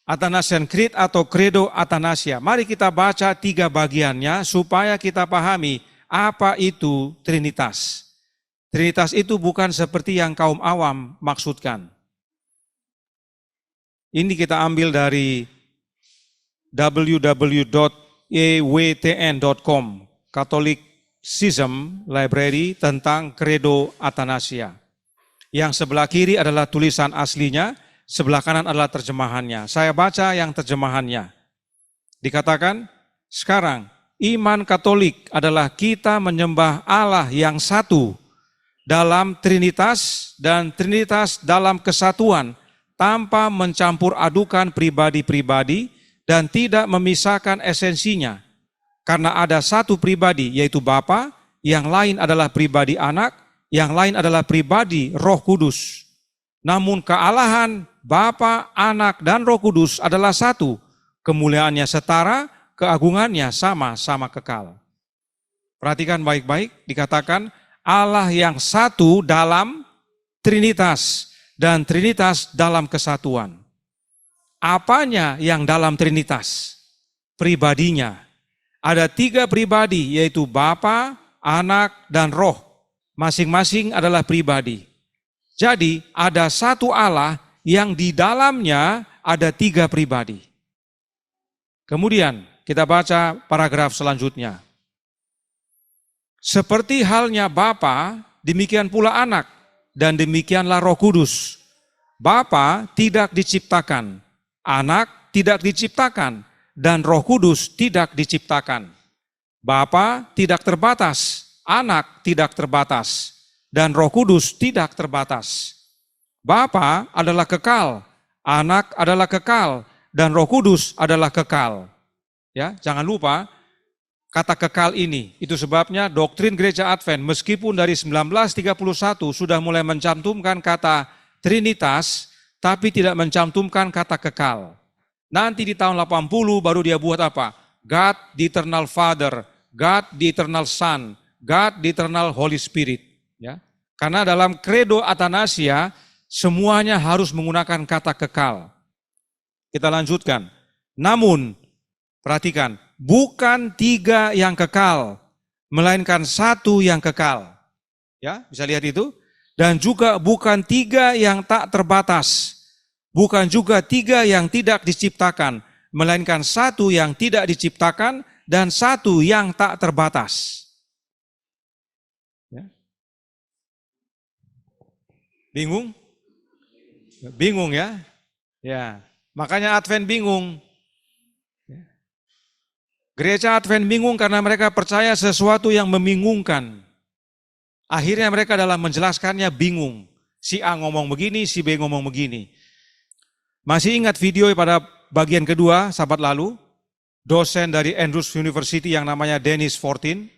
Athanasian Creed atau Credo Athanasia. Mari kita baca tiga bagiannya supaya kita pahami apa itu Trinitas. Trinitas itu bukan seperti yang kaum awam maksudkan. Ini kita ambil dari www.ewtn.com, Catholicism Library tentang Credo Athanasia. Yang sebelah kiri adalah tulisan aslinya, sebelah kanan adalah terjemahannya. Saya baca yang terjemahannya. Dikatakan, sekarang iman Katolik adalah kita menyembah Allah yang satu dalam Trinitas dan Trinitas dalam kesatuan, tanpa mencampur adukan pribadi-pribadi dan tidak memisahkan esensinya. Karena ada satu pribadi yaitu Bapa, yang lain adalah pribadi Anak, yang lain adalah pribadi Roh Kudus. Namun kealahan Bapa, Anak, dan Roh Kudus adalah satu. Kemuliaannya setara, keagungannya sama-sama kekal. Perhatikan baik-baik, dikatakan Allah yang satu dalam Trinitas dan Trinitas dalam kesatuan. Apanya yang dalam Trinitas? Pribadinya. Ada tiga pribadi, yaitu Bapa, Anak, dan Roh. Masing-masing adalah pribadi. Jadi ada satu Allah yang di dalamnya ada tiga pribadi. Kemudian kita baca paragraf selanjutnya. Seperti halnya Bapa, demikian pula Anak, dan demikianlah Roh Kudus. Bapa tidak diciptakan, Anak tidak diciptakan, dan Roh Kudus tidak diciptakan. Bapa tidak terbatas, Anak tidak terbatas, dan Roh Kudus tidak terbatas. Bapa adalah kekal, Anak adalah kekal, dan Roh Kudus adalah kekal. Ya, jangan lupa kata kekal ini. Itu sebabnya doktrin Gereja Advent meskipun dari 1931 sudah mulai mencantumkan kata Trinitas, tapi tidak mencantumkan kata kekal. Nanti di tahun 80 baru dia buat apa? God the Eternal Father, God the Eternal Son, God the Eternal Holy Spirit. Ya. Karena dalam kredo Atanasia semuanya harus menggunakan kata kekal. Kita lanjutkan. Namun, perhatikan, bukan 3 yang kekal, melainkan 1 yang kekal. Ya, bisa lihat itu? Dan juga bukan 3 yang tak terbatas, bukan juga 3 yang tidak diciptakan, melainkan 1 yang tidak diciptakan dan 1 yang tak terbatas. Ya. Bingung? Bingung ya? Ya, makanya Advent bingung. Gereja Advent bingung karena mereka percaya sesuatu yang membingungkan. Akhirnya mereka dalam menjelaskannya bingung. Si A ngomong begini, si B ngomong begini. Masih ingat video pada bagian kedua, sahabat lalu? Dosen dari Andrews University yang namanya Dennis Fortin.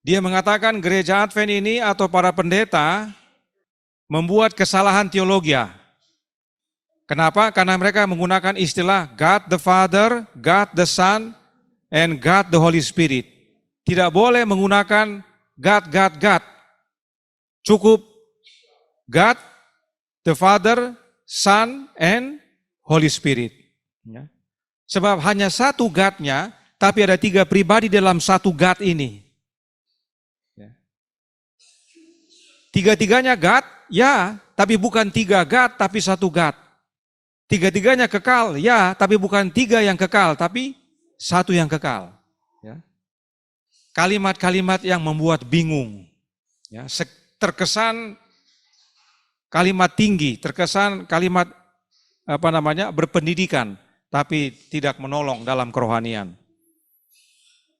Dia mengatakan gereja Advent ini atau para pendeta membuat kesalahan teologi. Kenapa? Karena mereka menggunakan istilah God the Father, God the Son, and God the Holy Spirit. Tidak boleh menggunakan God, God, God. Cukup God, the Father, Son, and Holy Spirit. Ya. Sebab hanya satu God-nya, tapi ada 3 pribadi dalam satu God ini. Ya. 3-tiganya God, ya, tapi bukan 3 God, tapi 1 God. 3-tiganya kekal, ya, tapi bukan 3 yang kekal, tapi 1 yang kekal. Ya. Kalimat-kalimat yang membuat bingung. Ya. Terkesan kalimat tinggi, terkesan kalimat berpendidikan, tapi tidak menolong dalam kerohanian.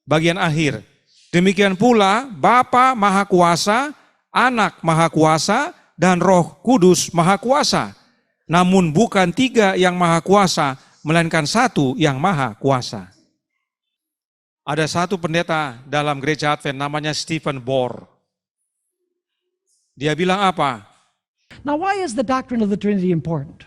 Bagian akhir, demikian pula Bapa Maha Kuasa, Anak Maha Kuasa, dan Roh Kudus Maha Kuasa. Namun bukan 3 yang Maha Kuasa, melainkan 1 yang Maha Kuasa. Ada satu pendeta dalam gereja Advent namanya Stephen Bohr. Dia bilang apa? Now, why is the doctrine of the Trinity important?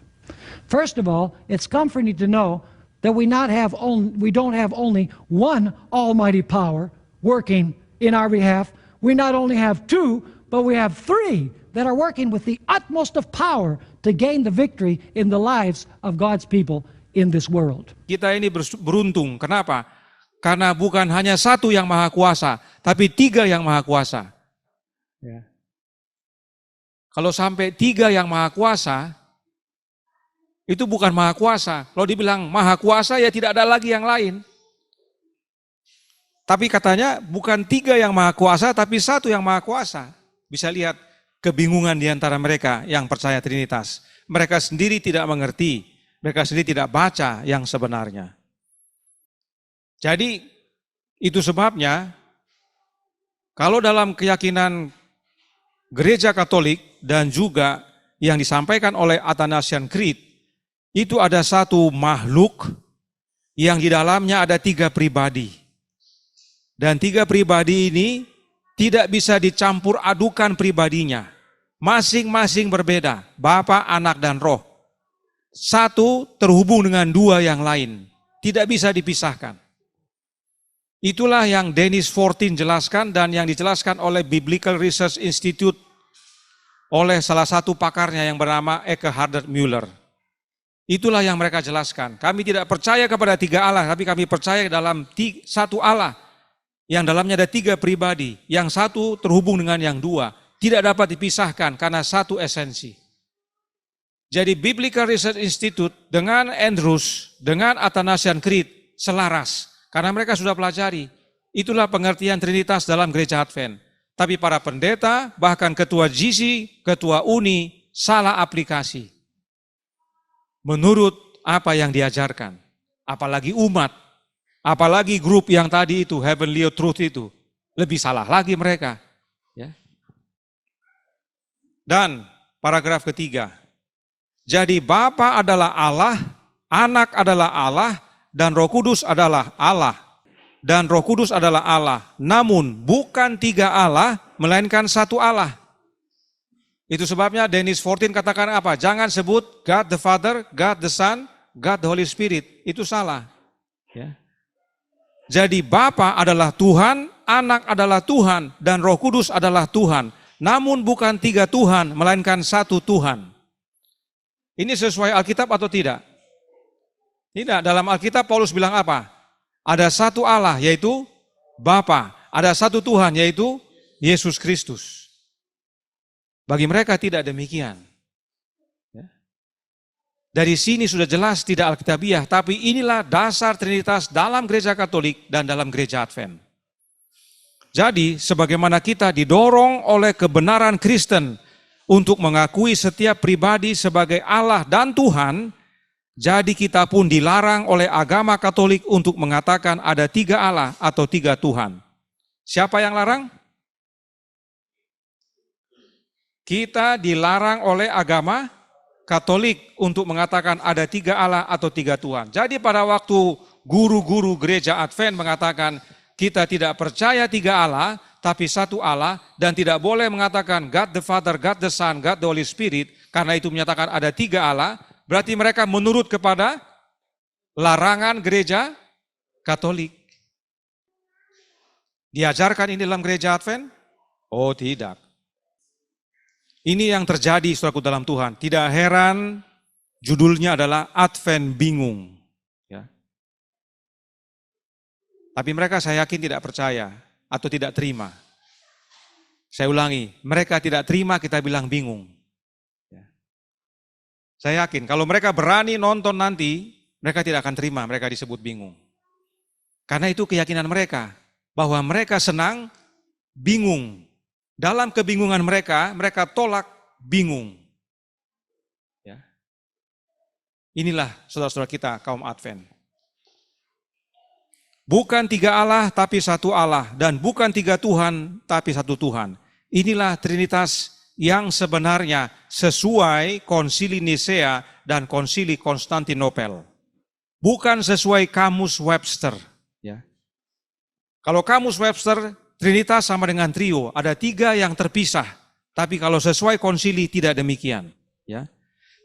First of all, it's comforting to know that we don't have only one almighty power working in our behalf. We not only have 2, but we have 3 that are working with the utmost of power to gain the victory in the lives of God's people in this world. Kita ini beruntung. Kenapa? Karena bukan hanya 1 yang Maha Kuasa, tapi 3 yang Maha Kuasa. Ya. Kalau sampai 3 yang Maha Kuasa, itu bukan Maha Kuasa. Kalau dibilang Maha Kuasa, ya tidak ada lagi yang lain. Tapi katanya bukan 3 yang Maha Kuasa, tapi 1 yang Maha Kuasa. Bisa lihat kebingungan di antara mereka yang percaya Trinitas. Mereka sendiri tidak mengerti, mereka sendiri tidak baca yang sebenarnya. Jadi itu sebabnya kalau dalam keyakinan Gereja Katolik dan juga yang disampaikan oleh Athanasian Creed, itu ada satu makhluk yang di dalamnya ada 3 pribadi. Dan 3 pribadi ini tidak bisa dicampur adukan pribadinya. Masing-masing berbeda, Bapa, Anak, dan Roh. 1 terhubung dengan 2 yang lain, tidak bisa dipisahkan. Itulah yang Dennis Fortin jelaskan dan yang dijelaskan oleh Biblical Research Institute oleh salah satu pakarnya yang bernama Eckhard Müller. Itulah yang mereka jelaskan. Kami tidak percaya kepada 3 Allah, tapi kami percaya dalam 1 Allah yang dalamnya ada 3 pribadi, yang 1 terhubung dengan yang 2, tidak dapat dipisahkan karena 1 esensi. Jadi Biblical Research Institute dengan Andrews, dengan Athanasian Creed selaras. Karena mereka sudah pelajari, itulah pengertian Trinitas dalam gereja Advent. Tapi para pendeta, bahkan ketua GC, ketua UNI, salah aplikasi. Menurut apa yang diajarkan. Apalagi umat. Apalagi grup yang tadi itu, Heavenly Truth itu, lebih salah lagi mereka. Ya. Dan paragraf ketiga, jadi Bapa adalah Allah, Anak adalah Allah, dan Roh Kudus adalah Allah. Dan Roh Kudus adalah Allah, namun bukan tiga Allah, melainkan satu Allah. Itu sebabnya Dennis 14 katakan apa? Jangan sebut God the Father, God the Son, God the Holy Spirit. Itu salah. Ya. Jadi Bapa adalah Tuhan, Anak adalah Tuhan, dan Roh Kudus adalah Tuhan. Namun bukan tiga Tuhan, melainkan satu Tuhan. Ini sesuai Alkitab atau tidak? Tidak, dalam Alkitab Paulus bilang apa? Ada satu Allah, yaitu Bapa. Ada satu Tuhan, yaitu Yesus Kristus. Bagi mereka tidak demikian. Ya. Dari sini sudah jelas tidak Alkitabiah, tapi inilah dasar Trinitas dalam gereja Katolik dan dalam gereja Advent. Jadi, sebagaimana kita didorong oleh kebenaran Kristen untuk mengakui setiap pribadi sebagai Allah dan Tuhan, jadi kita pun dilarang oleh agama Katolik untuk mengatakan ada tiga Allah atau tiga Tuhan. Siapa yang larang? Kita dilarang oleh agama Katolik untuk mengatakan ada tiga Allah atau tiga Tuhan. Jadi pada waktu guru-guru gereja Advent mengatakan kita tidak percaya tiga Allah, tapi satu Allah, dan tidak boleh mengatakan God the Father, God the Son, God the Holy Spirit, karena itu menyatakan ada tiga Allah, berarti mereka menurut kepada larangan gereja Katolik. Diajarkan ini dalam gereja Advent? Oh tidak. Ini yang terjadi saudaraku dalam Tuhan. Tidak heran judulnya adalah Advent bingung. Ya. Tapi mereka saya yakin tidak percaya atau tidak terima. Saya ulangi, mereka tidak terima kita bilang bingung. Ya. Saya yakin kalau mereka berani nonton nanti, mereka tidak akan terima mereka disebut bingung. Karena itu keyakinan mereka, bahwa mereka senang bingung. Dalam kebingungan mereka, mereka tolak bingung. Ya. Inilah saudara-saudara kita kaum Advent. Bukan tiga Allah tapi satu Allah, dan bukan tiga Tuhan tapi satu Tuhan. Inilah Trinitas yang sebenarnya sesuai Konsili Nisea dan Konsili Konstantinopel. Bukan sesuai Kamus Webster. Ya. Kalau Kamus Webster, Trinitas sama dengan trio, ada tiga yang terpisah. Tapi kalau sesuai konsili tidak demikian. Ya.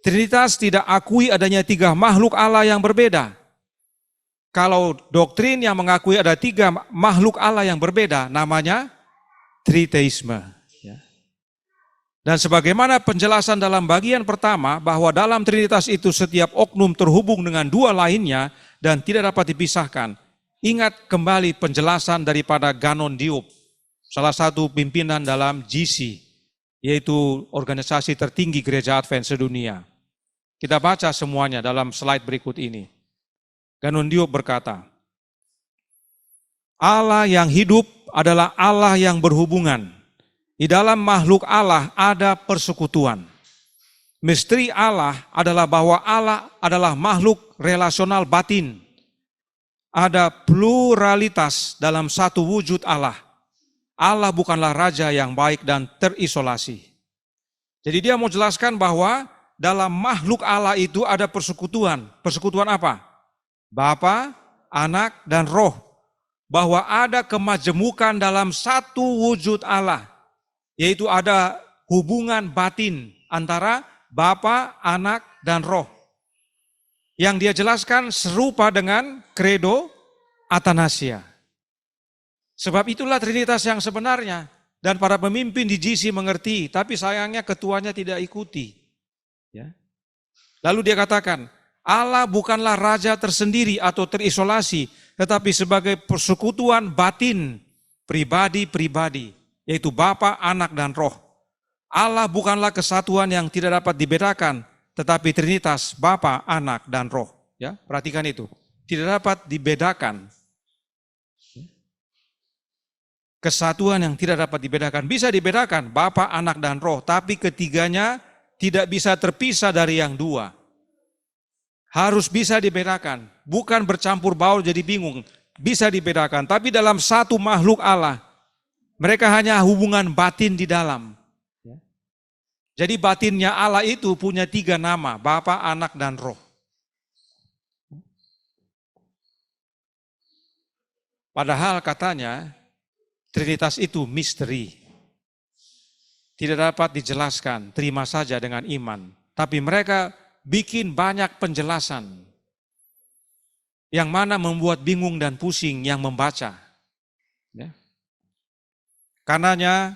Trinitas tidak akui adanya tiga makhluk Allah yang berbeda. Kalau doktrin yang mengakui ada tiga makhluk Allah yang berbeda, namanya triteisme. Ya. Dan sebagaimana penjelasan dalam bagian pertama, bahwa dalam Trinitas itu setiap oknum terhubung dengan dua lainnya dan tidak dapat dipisahkan. Ingat kembali penjelasan daripada Ganon Diop, salah satu pimpinan dalam GC, yaitu organisasi tertinggi gereja Advent sedunia. Kita baca semuanya dalam slide berikut ini. Ganon Diop berkata, Allah yang hidup adalah Allah yang berhubungan. Di dalam makhluk Allah ada persekutuan. Misteri Allah adalah bahwa Allah adalah makhluk relasional batin. Ada pluralitas dalam satu wujud Allah. Allah bukanlah raja yang baik dan terisolasi. Jadi dia mau jelaskan bahwa dalam makhluk Allah itu ada persekutuan. Persekutuan apa? Bapa, Anak, dan Roh. Bahwa ada kemajemukan dalam satu wujud Allah. Yaitu ada hubungan batin antara Bapa, Anak, dan Roh. Yang dia jelaskan serupa dengan Credo Athanasia. Sebab itulah Trinitas yang sebenarnya. Dan para pemimpin di GC mengerti, tapi sayangnya ketuanya tidak ikuti. Ya. Lalu dia katakan, Allah bukanlah raja tersendiri atau terisolasi, tetapi sebagai persekutuan batin pribadi-pribadi, yaitu Bapa, Anak, dan Roh. Allah bukanlah kesatuan yang tidak dapat dibedakan, tetapi Trinitas Bapa, Anak, dan Roh. Ya, perhatikan itu. Tidak dapat dibedakan. Kesatuan yang tidak dapat dibedakan. Bisa dibedakan Bapa, Anak, dan Roh, tapi ketiganya tidak bisa terpisah dari yang dua. Harus bisa dibedakan. Bukan bercampur baur jadi bingung. bisa dibedakan, tapi dalam satu makhluk Allah, mereka hanya hubungan batin di dalam. Jadi batinnya Allah itu punya 3 nama, Bapa, Anak, dan Roh. Padahal katanya Trinitas itu misteri. Tidak dapat dijelaskan, terima saja dengan iman. Tapi mereka bikin banyak penjelasan. Yang mana membuat bingung dan pusing yang membaca. Ya. Karenanya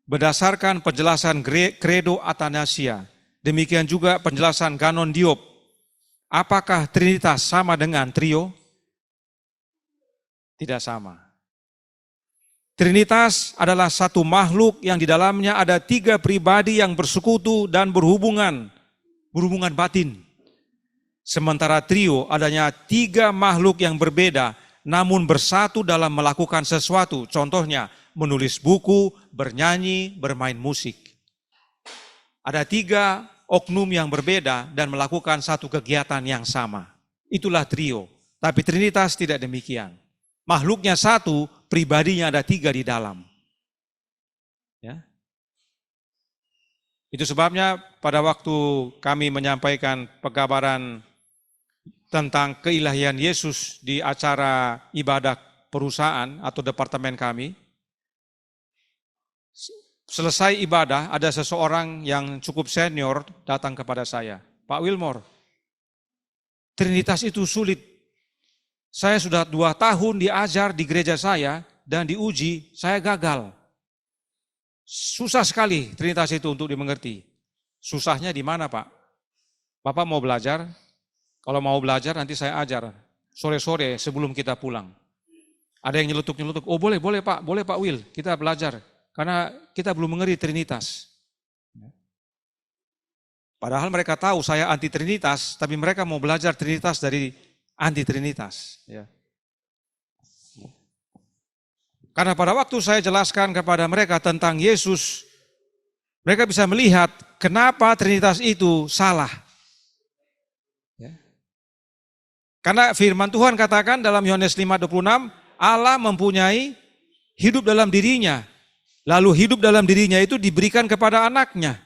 berdasarkan penjelasan Credo Athanasia, demikian juga penjelasan Ganon Diop, apakah Trinitas sama dengan trio? Tidak sama. Trinitas adalah satu makhluk yang di dalamnya ada 3 pribadi yang bersekutu dan berhubungan batin. Sementara trio adanya 3 makhluk yang berbeda namun bersatu dalam melakukan sesuatu. Contohnya menulis buku, bernyanyi, bermain musik. Ada 3 oknum yang berbeda dan melakukan satu kegiatan yang sama. Itulah trio. Tapi Trinitas tidak demikian. Makhluknya satu, pribadinya ada 3 di dalam. Ya. Itu sebabnya pada waktu kami menyampaikan pekabaran tentang keilahian Yesus di acara ibadah perusahaan atau departemen kami, selesai ibadah ada seseorang yang cukup senior datang kepada saya, Pak Wilmore, Trinitas itu sulit. Saya sudah 2 tahun diajar di gereja saya dan diuji, saya gagal. Susah sekali Trinitas itu untuk dimengerti. Susahnya di mana, Pak? Bapak mau belajar? Kalau mau belajar nanti saya ajar. Sore-sore sebelum kita pulang. Ada yang nyelutuk-nyelutuk, oh boleh Pak Will, kita belajar. Karena kita belum mengerti Trinitas. Padahal mereka tahu saya anti Trinitas, tapi mereka mau belajar Trinitas dari anti Trinitas. Ya. Karena pada waktu saya jelaskan kepada mereka tentang Yesus, mereka bisa melihat kenapa Trinitas itu salah. Ya. Karena firman Tuhan katakan dalam Yohanes 5:26, Allah mempunyai hidup dalam dirinya. Lalu hidup dalam dirinya itu diberikan kepada anaknya.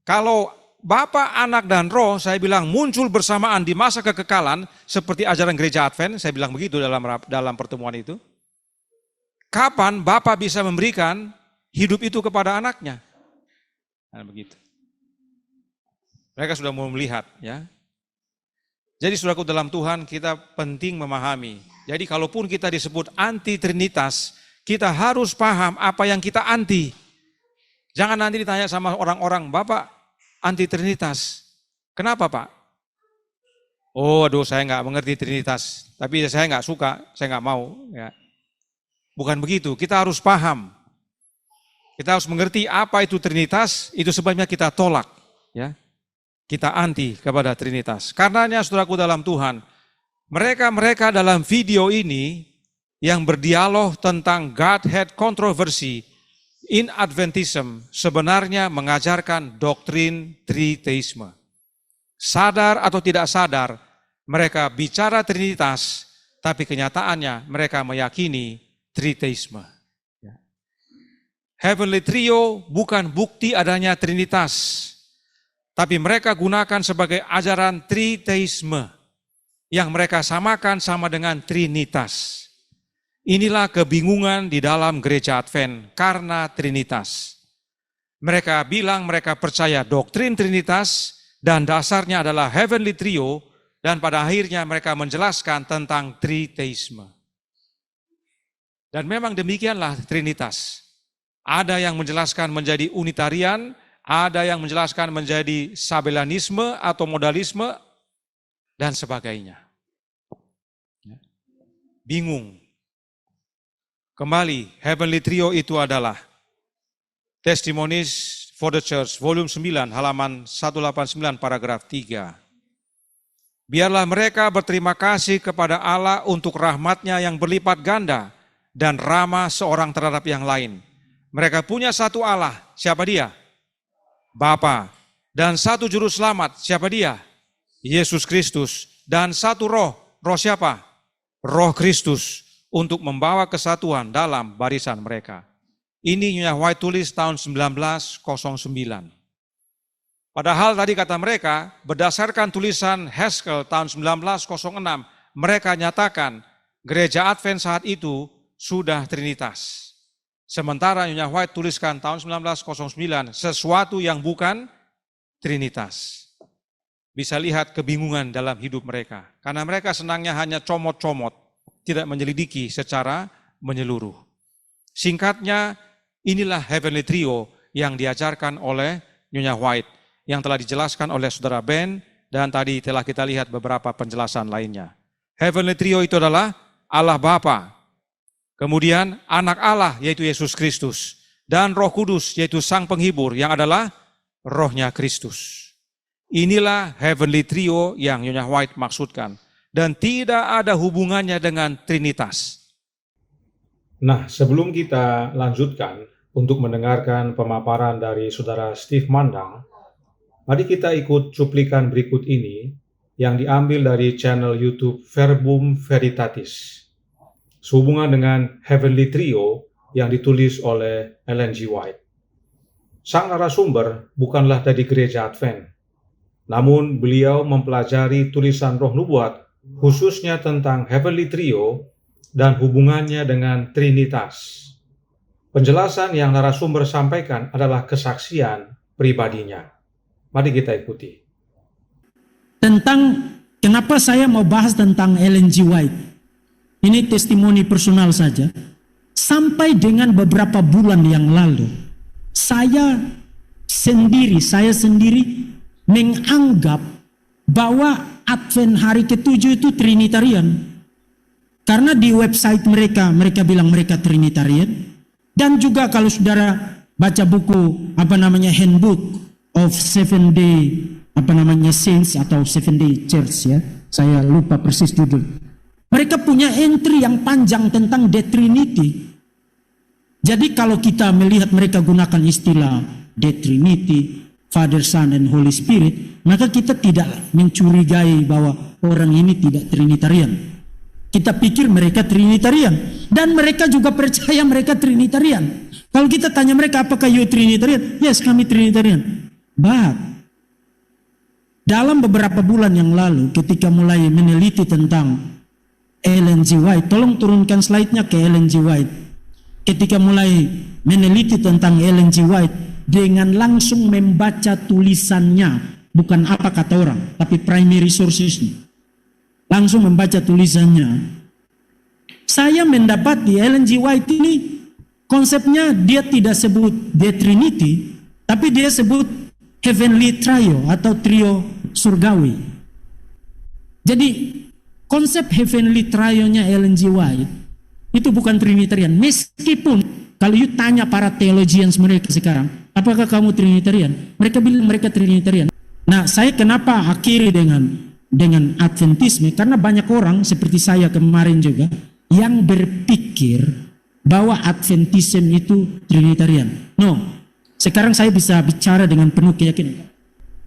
Kalau Bapa, Anak, dan Roh, saya bilang muncul bersamaan di masa kekekalan, seperti ajaran gereja Advent, saya bilang begitu dalam pertemuan itu. Kapan Bapa bisa memberikan hidup itu kepada anaknya? Nah, begitu. Mereka sudah mau melihat, ya. Jadi saudaraku dalam Tuhan, kita penting memahami. Jadi kalaupun kita disebut anti Trinitas, kita harus paham apa yang kita anti. Jangan nanti ditanya sama orang-orang, Bapak anti Trinitas. Kenapa, Pak? Oh, aduh, saya nggak mengerti Trinitas. Tapi saya nggak suka, saya nggak mau. Ya. Bukan begitu, kita harus paham. Kita harus mengerti apa itu Trinitas, itu sebabnya kita tolak. Ya. Kita anti kepada Trinitas. Karenanya, saudaraku dalam Tuhan, mereka dalam video ini yang berdialog tentang Godhead kontroversi, in Adventism sebenarnya mengajarkan doktrin Triteisme. Sadar atau tidak sadar, mereka bicara Trinitas, tapi kenyataannya mereka meyakini Triteisme. Heavenly Trio bukan bukti adanya Trinitas, tapi mereka gunakan sebagai ajaran Triteisme, yang mereka samakan sama dengan Trinitas. Inilah kebingungan di dalam gereja Advent karena Trinitas. Mereka bilang mereka percaya doktrin Trinitas dan dasarnya adalah Heavenly Trio, dan pada akhirnya mereka menjelaskan tentang Triteisme. Dan memang demikianlah Trinitas. Ada yang menjelaskan menjadi Unitarian, ada yang menjelaskan menjadi Sabellianisme atau modalisme, dan sebagainya. Bingung. Kembali, Heavenly Trio itu adalah Testimonies for the Church, volume 9, halaman 189, paragraf 3. Biarlah mereka berterima kasih kepada Allah untuk rahmat-Nya yang berlipat ganda dan ramah seorang terhadap yang lain. Mereka punya satu Allah, siapa dia? Bapa. Dan satu juru selamat, siapa dia? Yesus Kristus. Dan satu roh, Roh siapa? Roh Kristus untuk membawa kesatuan dalam barisan mereka. Ini Nyonya White tulis tahun 1909. Padahal tadi kata mereka, berdasarkan tulisan Haskell tahun 1906, mereka nyatakan gereja Advent saat itu sudah Trinitas. Sementara Nyonya White tuliskan tahun 1909 sesuatu yang bukan Trinitas. Bisa lihat kebingungan dalam hidup mereka. Karena mereka senangnya hanya comot-comot, tidak menyelidiki secara menyeluruh. Singkatnya, inilah Heavenly Trio yang diajarkan oleh Nyonya White, yang telah dijelaskan oleh Saudara Ben, dan tadi telah kita lihat beberapa penjelasan lainnya. Heavenly Trio itu adalah Allah Bapa, kemudian Anak Allah yaitu Yesus Kristus, dan Roh Kudus yaitu Sang Penghibur yang adalah Rohnya Kristus. Inilah Heavenly Trio yang Nyonya White maksudkan, dan tidak ada hubungannya dengan Trinitas. Nah, sebelum kita lanjutkan untuk mendengarkan pemaparan dari Saudara Steve Mandang, mari kita ikut cuplikan berikut ini yang diambil dari channel YouTube Verbum Veritatis, sehubungan dengan Heavenly Trio yang ditulis oleh Ellen G. White. Sang narasumber bukanlah dari gereja Advent, namun beliau mempelajari tulisan Roh Nubuat khususnya tentang Heavenly Trio dan hubungannya dengan Trinitas. Penjelasan yang narasumber sampaikan adalah kesaksian pribadinya. Mari kita ikuti. Tentang kenapa saya mau bahas tentang Ellen G. White. Ini testimoni personal saja. Sampai dengan beberapa bulan yang lalu, saya sendiri menganggap bahwa Advent hari ke-7 itu Trinitarian. Karena di website mereka bilang mereka Trinitarian. Dan juga kalau saudara baca buku Handbook of Seven Day Saints atau Seven Day Church ya. Saya lupa persis judul. Mereka punya entry yang panjang tentang The Trinity. Jadi kalau kita melihat mereka gunakan istilah The Trinity, Father, Son, and Holy Spirit, maka kita tidak mencurigai bahwa orang ini tidak Trinitarian. Kita pikir mereka Trinitarian. Dan mereka juga percaya mereka Trinitarian. Kalau kita tanya mereka, apakah you Trinitarian? Yes, kami Trinitarian. But, dalam beberapa bulan yang lalu, ketika mulai meneliti tentang Ellen G. White, tolong turunkan slide-nya ke Ellen G. White. Ketika mulai meneliti tentang Ellen G. White, dengan langsung membaca tulisannya, bukan apa kata orang, tapi primary sources-nya. Langsung membaca tulisannya. Saya mendapati Ellen G. White ini konsepnya dia tidak sebut The Trinity, tapi dia sebut Heavenly Trio atau trio surgawi. Jadi konsep Heavenly Trio-nya Ellen G. White itu bukan Trinitarian. Meskipun kalau you tanya para theologians mereka sekarang, apakah kamu Trinitarian? Mereka bilang mereka Trinitarian. Nah, saya kenapa akhiri dengan Adventisme? Karena banyak orang seperti saya kemarin juga yang berpikir bahwa Adventisme itu Trinitarian. No, sekarang saya bisa bicara dengan penuh keyakinan.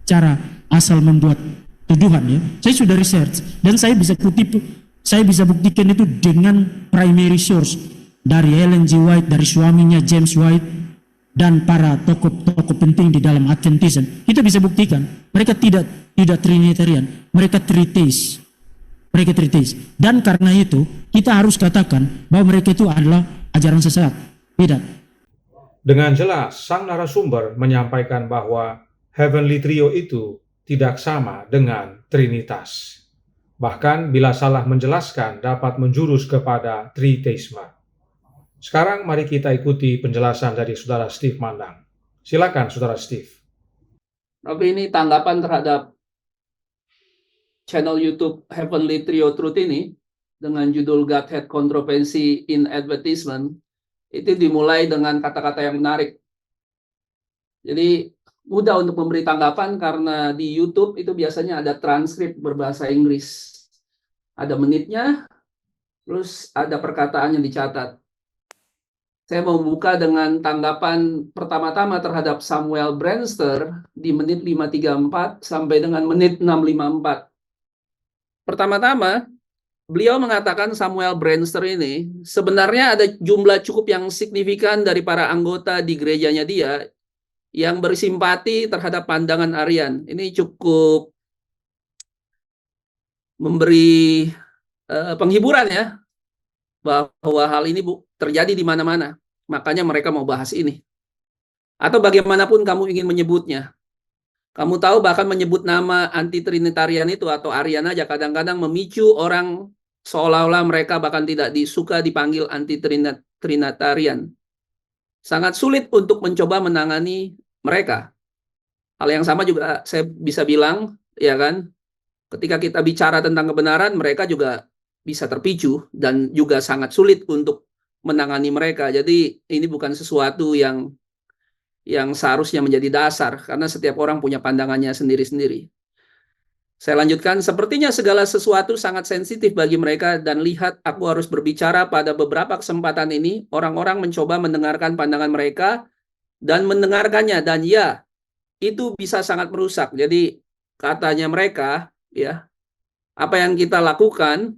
Cara asal membuat tuduhan ya. Saya sudah research dan saya bisa buktikan itu dengan primary source dari Ellen G. White, dari suaminya James White, dan para tokoh-tokoh penting di dalam Adventism. Kita bisa buktikan mereka tidak Trinitarian, mereka Tritheist. Dan karena itu kita harus katakan bahwa mereka itu adalah ajaran sesat. Tidak. Dengan jelas, sang narasumber menyampaikan bahwa Heavenly Trio itu tidak sama dengan Trinitas. Bahkan bila salah menjelaskan dapat menjurus kepada Triteisme. Sekarang mari kita ikuti penjelasan dari Saudara Steve Mandang. Silakan Saudara Steve. Tapi ini tanggapan terhadap channel YouTube Heavenly Trio Truth ini dengan judul Godhead Controversy in Advertisement itu dimulai dengan kata-kata yang menarik. Jadi mudah untuk memberi tanggapan karena di YouTube itu biasanya ada transkrip berbahasa Inggris. Ada menitnya, terus ada perkataan yang dicatat. Saya mau buka dengan tanggapan pertama-tama terhadap Samuel Branster di menit 534 sampai dengan menit 654. Pertama-tama, beliau mengatakan, Samuel Branster ini, sebenarnya ada jumlah cukup yang signifikan dari para anggota di gerejanya dia yang bersimpati terhadap pandangan Aryan. Ini cukup memberi penghiburan ya, bahwa hal ini terjadi di mana-mana. Makanya mereka mau bahas ini. Atau bagaimanapun kamu ingin menyebutnya. Kamu tahu bahkan menyebut nama anti-trinitarian itu atau Aryan aja kadang-kadang memicu orang seolah-olah mereka bahkan tidak disuka dipanggil anti-trinitarian. Sangat sulit untuk mencoba menangani mereka. Hal yang sama juga saya bisa bilang, ya kan, ketika kita bicara tentang kebenaran, mereka juga bisa terpicu dan juga sangat sulit untuk menangani mereka. Jadi ini bukan sesuatu yang seharusnya menjadi dasar, karena setiap orang punya pandangannya sendiri-sendiri. Saya lanjutkan, sepertinya segala sesuatu sangat sensitif bagi mereka, dan lihat aku harus berbicara pada beberapa kesempatan ini, orang-orang mencoba mendengarkan pandangan mereka, dan mendengarkannya, dan ya, itu bisa sangat merusak. Jadi katanya mereka, ya, apa yang kita lakukan,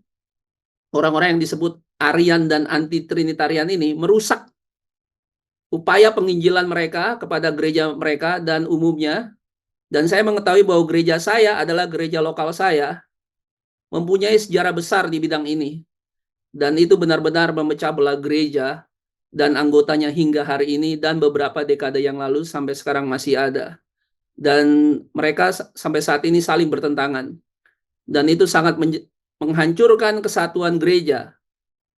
orang-orang yang disebut Aryan dan anti-trinitarian ini merusak upaya penginjilan mereka kepada gereja mereka dan umumnya. Dan saya mengetahui bahwa gereja saya adalah gereja lokal saya, mempunyai sejarah besar di bidang ini. Dan itu benar-benar memecah belah gereja dan anggotanya hingga hari ini dan beberapa dekade yang lalu sampai sekarang masih ada. Dan mereka sampai saat ini saling bertentangan. Dan itu sangat menghancurkan kesatuan gereja.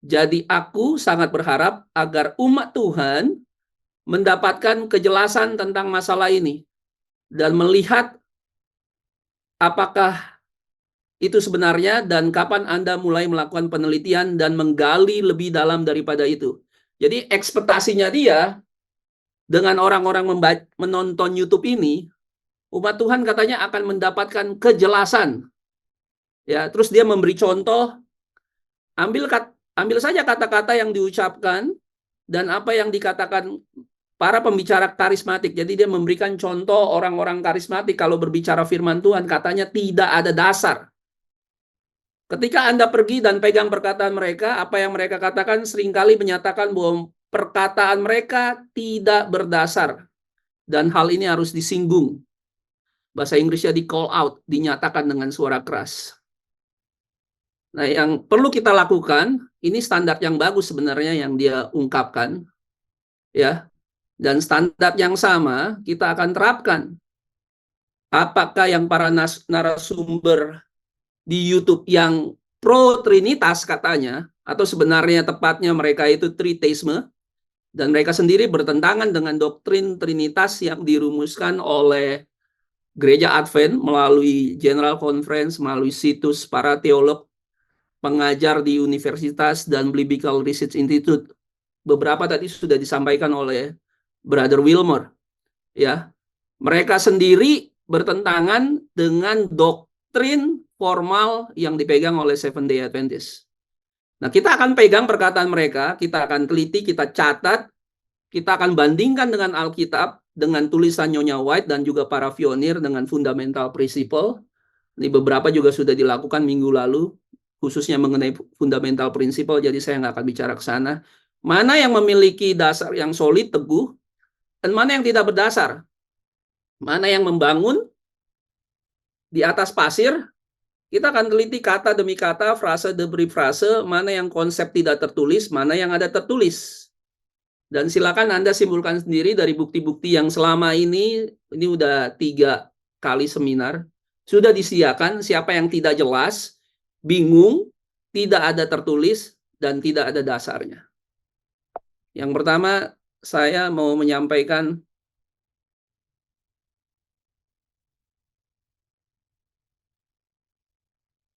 Jadi aku sangat berharap agar umat Tuhan mendapatkan kejelasan tentang masalah ini dan melihat apakah itu sebenarnya dan kapan Anda mulai melakukan penelitian dan menggali lebih dalam daripada itu. Jadi ekspektasinya dia dengan orang-orang menonton YouTube ini, umat Tuhan katanya akan mendapatkan kejelasan. Ya, terus dia memberi contoh, ambil saja kata-kata yang diucapkan dan apa yang dikatakan para pembicara karismatik. Jadi dia memberikan contoh orang-orang karismatik kalau berbicara firman Tuhan katanya tidak ada dasar. Ketika Anda pergi dan pegang perkataan mereka, apa yang mereka katakan seringkali menyatakan bahwa perkataan mereka tidak berdasar. Dan hal ini harus disinggung. Bahasa Inggrisnya di call out, dinyatakan dengan suara keras. Nah, yang perlu kita lakukan, ini standar yang bagus sebenarnya yang dia ungkapkan. Ya. Dan standar yang sama kita akan terapkan. Apakah yang para narasumber di YouTube yang pro Trinitas katanya, atau sebenarnya tepatnya mereka itu Triteisme, dan mereka sendiri bertentangan dengan doktrin Trinitas yang dirumuskan oleh Gereja Advent melalui General Conference, melalui situs para teolog, pengajar di universitas dan Biblical Research Institute. Beberapa tadi sudah disampaikan oleh Brother Wilmer, ya, mereka sendiri bertentangan dengan doktrin formal yang dipegang oleh Seventh Day Adventist. Nah, kita akan pegang perkataan mereka, kita akan teliti, kita catat, kita akan bandingkan dengan Alkitab, dengan tulisan Nyonya White dan juga para pionir dengan fundamental principle. Ini beberapa juga sudah dilakukan minggu lalu, khususnya mengenai fundamental principle, jadi saya nggak akan bicara ke sana. Mana yang memiliki dasar yang solid, teguh, dan mana yang tidak berdasar. Mana yang membangun di atas pasir, kita akan teliti kata demi kata, frase demi frase, mana yang konsep tidak tertulis, mana yang ada tertulis. Dan silakan Anda simpulkan sendiri dari bukti-bukti yang selama ini udah 3 kali seminar, sudah disiapkan siapa yang tidak jelas, bingung, tidak ada tertulis, dan tidak ada dasarnya. Yang pertama, saya mau menyampaikan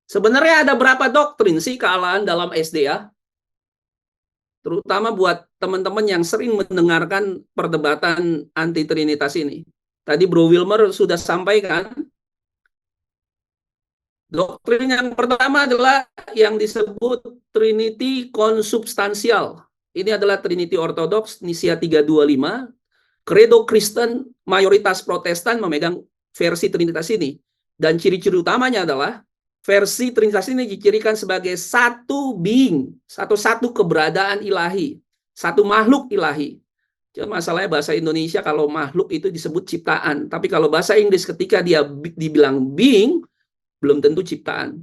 sebenarnya ada berapa doktrin sih kealahan dalam SDA? Terutama buat teman-teman yang sering mendengarkan perdebatan anti-trinitas ini. Tadi Bro Wilmer sudah sampaikan, doktrin yang pertama adalah yang disebut Trinity konsubstansial. Ini adalah Trinity Ortodoks, Nisia 325. Credo Kristen, mayoritas Protestan memegang versi Trinitas ini. Dan ciri-ciri utamanya adalah versi Trinitas ini dicirikan sebagai satu being, satu keberadaan ilahi, satu makhluk ilahi. Cuma masalahnya bahasa Indonesia kalau makhluk itu disebut ciptaan, tapi kalau bahasa Inggris ketika dia dibilang being, belum tentu ciptaan.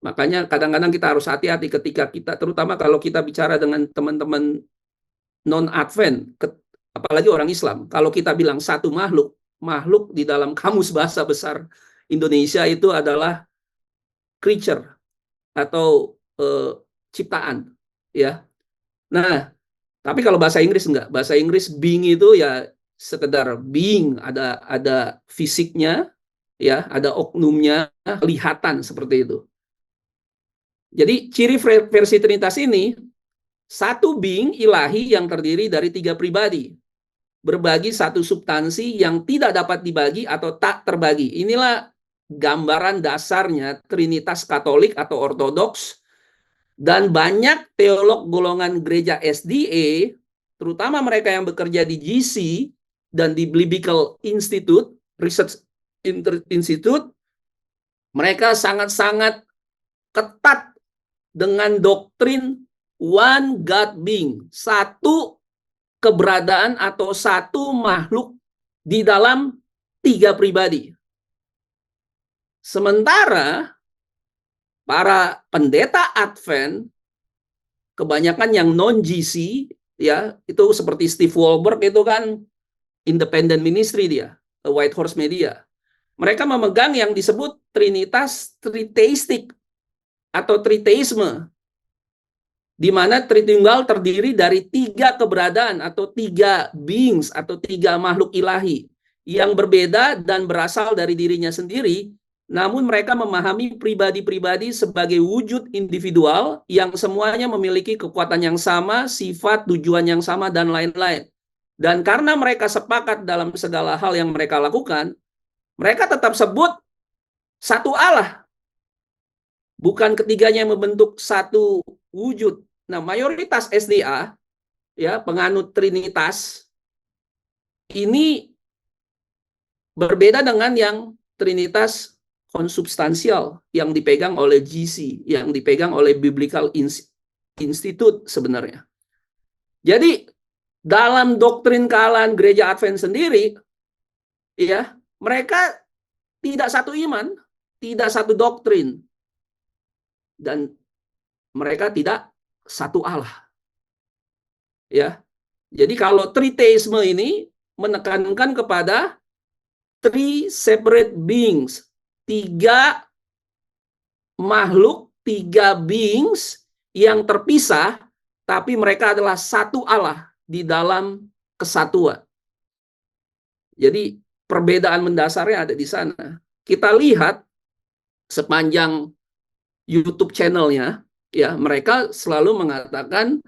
Makanya kadang-kadang kita harus hati-hati ketika kita, terutama kalau kita bicara dengan teman-teman non-Advent, apalagi orang Islam, kalau kita bilang satu makhluk, makhluk di dalam kamus bahasa besar Indonesia itu adalah creature atau ciptaan, ya. Nah, tapi kalau bahasa Inggris enggak. Bahasa Inggris being itu ya sekedar being, ada fisiknya, ya, ada oknumnya, kelihatan seperti itu. Jadi ciri versi Trinitas ini satu being ilahi yang terdiri dari 3 pribadi, berbagi satu substansi yang tidak dapat dibagi atau tak terbagi. Inilah gambaran dasarnya Trinitas Katolik atau Ortodoks, dan banyak teolog golongan gereja SDA, terutama mereka yang bekerja di GC dan di Biblical Institute, Research Institute, mereka sangat-sangat ketat dengan doktrin one God being, satu keberadaan atau satu makhluk di dalam 3 pribadi. Sementara para pendeta Advent, kebanyakan yang non-GC, ya, itu seperti Steve Wohlberg itu kan independent ministry dia, White Horse Media. Mereka memegang yang disebut Trinitas Triteistik atau Triteisme, di mana Tritunggal terdiri dari 3 keberadaan atau 3 beings atau 3 makhluk ilahi yang berbeda dan berasal dari dirinya sendiri, namun mereka memahami pribadi-pribadi sebagai wujud individual yang semuanya memiliki kekuatan yang sama, sifat, tujuan yang sama, dan lain-lain. Dan karena mereka sepakat dalam segala hal yang mereka lakukan, mereka tetap sebut satu Allah. Bukan ketiganya yang membentuk satu wujud. Nah, mayoritas SDA, ya, penganut Trinitas, ini berbeda dengan yang Trinitas konsubstansial yang dipegang oleh GC, yang dipegang oleh Biblical Institute sebenarnya. Jadi, dalam doktrin kealahan gereja Advent sendiri, ya, mereka tidak satu iman, tidak satu doktrin, dan mereka tidak satu Allah. Ya. Jadi kalau triteisme ini menekankan kepada 3 separate beings, 3 makhluk, 3 beings yang terpisah, tapi mereka adalah satu Allah di dalam kesatuan. Jadi perbedaan mendasarnya ada di sana. Kita lihat sepanjang YouTube channelnya, ya, mereka selalu mengatakan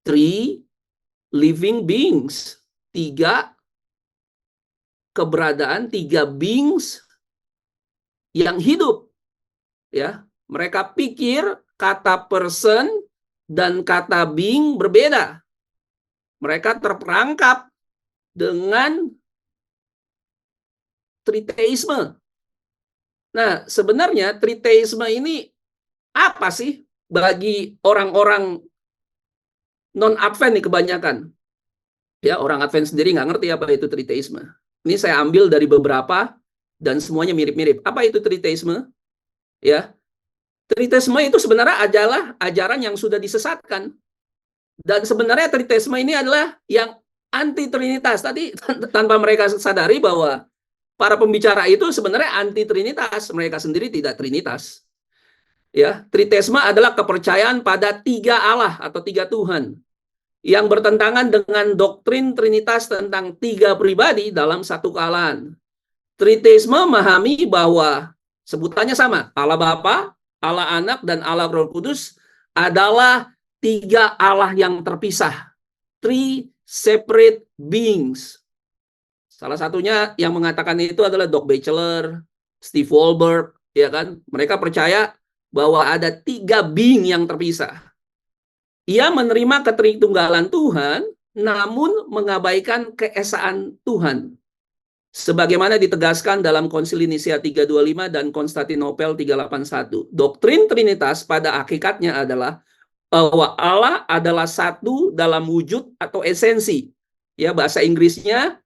3 living beings, 3 keberadaan, 3 beings yang hidup, ya. Mereka pikir kata person dan kata being berbeda. Mereka terperangkap dengan triteisme. Nah, sebenarnya triteisme ini apa sih bagi orang-orang non-Advent nih kebanyakan? Ya, orang Advent sendiri nggak ngerti apa itu triteisme. Ini saya ambil dari beberapa dan semuanya mirip-mirip. Apa itu triteisme? Ya, triteisme itu sebenarnya adalah ajaran yang sudah disesatkan. Dan sebenarnya triteisme ini adalah yang anti Trinitas. Tadi tanpa mereka sadari bahwa para pembicara itu sebenarnya anti Trinitas. Mereka sendiri tidak Trinitas. Ya, triteisme adalah kepercayaan pada 3 Allah atau 3 Tuhan yang bertentangan dengan doktrin Trinitas tentang 3 pribadi dalam satu kealahan. Triteisme memahami bahwa sebutannya sama, Allah Bapa, Allah Anak, dan Allah Roh Kudus adalah 3 Allah yang terpisah. 3 separate beings. Salah satunya yang mengatakan itu adalah Doug Batchelor, Steve Wohlberg, ya kan? Mereka percaya bahwa ada 3 being yang terpisah. Ia menerima ketritunggalan Tuhan, namun mengabaikan keesaan Tuhan. sebagaimana ditegaskan dalam Konsili Nisia 325 dan Konstantinopel 381. Doktrin Trinitas pada hakikatnya adalah bahwa Allah adalah satu dalam wujud atau esensi. Ya, bahasa Inggrisnya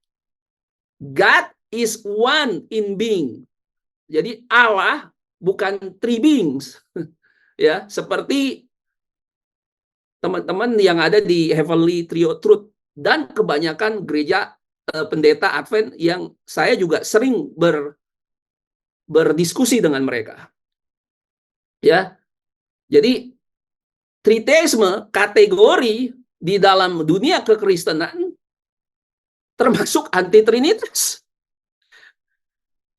God is one in being. Jadi Allah bukan three beings. Ya, seperti teman-teman yang ada di Heavenly Trio Truth dan kebanyakan gereja pendeta Advent yang saya juga sering berdiskusi dengan mereka. Ya. Jadi triteisme kategori di dalam dunia kekristenan termasuk anti trinitas.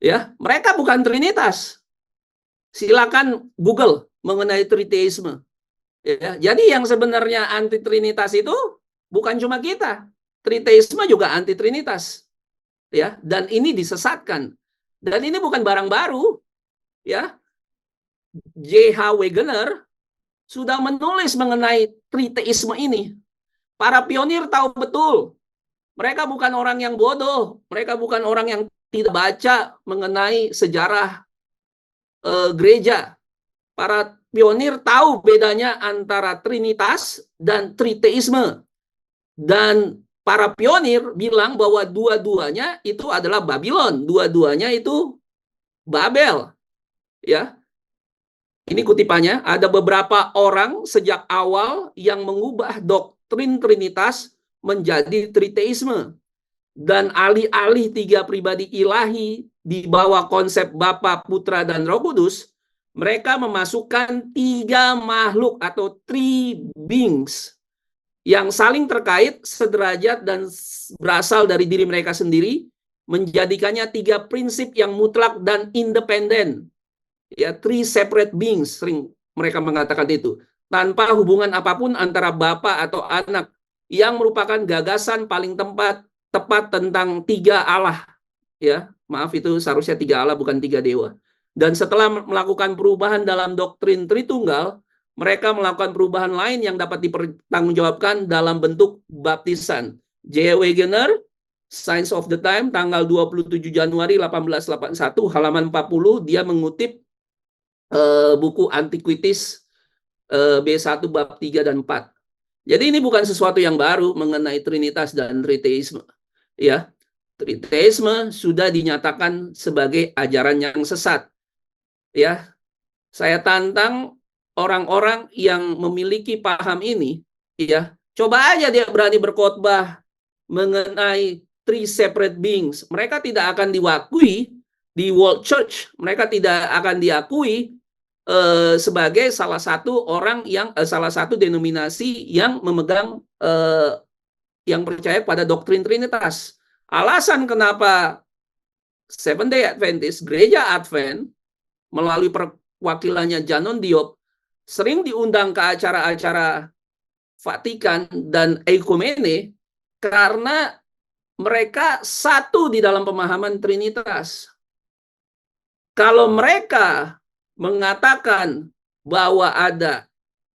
Ya, mereka bukan trinitas. Silakan Google mengenai triteisme. Ya, jadi yang sebenarnya anti trinitas itu bukan cuma kita. Triteisme juga anti trinitas. Ya, dan ini disesatkan. Dan ini bukan barang baru. Ya. J.H. Wegener sudah menulis mengenai triteisme ini. Para pionir tahu betul. Mereka bukan orang yang bodoh. Mereka bukan orang yang tidak baca mengenai sejarah gereja. Para pionir tahu bedanya antara trinitas dan triteisme. Dan para pionir bilang bahwa dua-duanya itu adalah Babylon, dua-duanya itu Babel. Ya. Ini kutipannya, ada beberapa orang sejak awal yang mengubah doktrin Trinitas menjadi triteisme. Dan alih-alih tiga pribadi ilahi di bawah konsep Bapa, Putra, dan Roh Kudus, mereka memasukkan tiga makhluk atau three beings yang saling terkait, sederajat, dan berasal dari diri mereka sendiri, menjadikannya tiga prinsip yang mutlak dan independen. Ya, three separate beings, sering mereka mengatakan itu. Tanpa hubungan apapun antara Bapa atau Anak, yang merupakan gagasan paling tepat tentang tiga Allah. Ya, maaf, itu seharusnya tiga Allah, bukan tiga dewa. Dan setelah melakukan perubahan dalam doktrin Tritunggal, mereka melakukan perubahan lain yang dapat dipertanggungjawabkan dalam bentuk baptisan. J. Wegener, Signs of the Time, tanggal 27 Januari 1881, halaman 40, dia mengutip buku Antiquities B1 bab 3 dan 4. Jadi ini bukan sesuatu yang baru mengenai Trinitas dan Triteisme. Ya, Triteisme sudah dinyatakan sebagai ajaran yang sesat. Ya, saya tantang orang-orang yang memiliki paham ini, ya, coba aja dia berani berkhotbah mengenai three separate beings. Mereka tidak akan diakui di World Church. Mereka tidak akan diakui sebagai salah satu orang yang salah satu denominasi yang memegang yang percaya pada doktrin Trinitas. Alasan kenapa Seventh Day Adventist, Gereja Advent melalui perwakilannya Janon Diop sering diundang ke acara-acara Vatikan dan Ekumene karena mereka satu di dalam pemahaman Trinitas. Kalau mereka mengatakan bahwa ada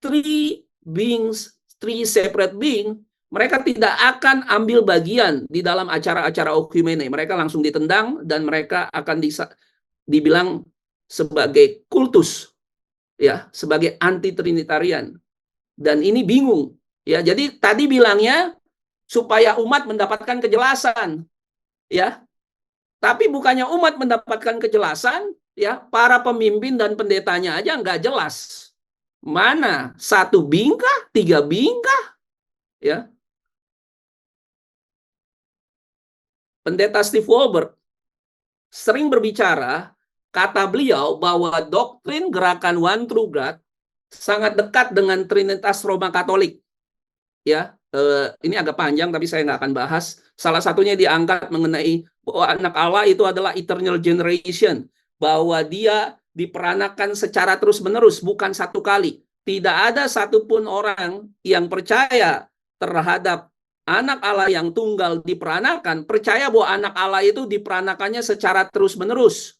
three beings, three separate being, mereka tidak akan ambil bagian di dalam acara-acara Ekumene. Mereka langsung ditendang dan mereka akan dibilang sebagai kultus, ya, sebagai anti trinitarian. Dan ini bingung, ya. Jadi tadi bilangnya supaya umat mendapatkan kejelasan, ya. Tapi bukannya umat mendapatkan kejelasan, ya, para pemimpin dan pendetanya aja nggak jelas. Mana satu bingkah, tiga bingkah, ya. Pendeta Steve Wolbert sering berbicara, kata beliau bahwa doktrin gerakan One True God sangat dekat dengan Trinitas Roma Katolik. Ya, ini agak panjang tapi saya nggak akan bahas. Salah satunya diangkat mengenai bahwa anak Allah itu adalah eternal generation, bahwa dia diperanakan secara terus-menerus, bukan satu kali. Tidak ada satupun orang yang percaya terhadap anak Allah yang tunggal diperanakan, percaya bahwa anak Allah itu diperanakannya secara terus-menerus.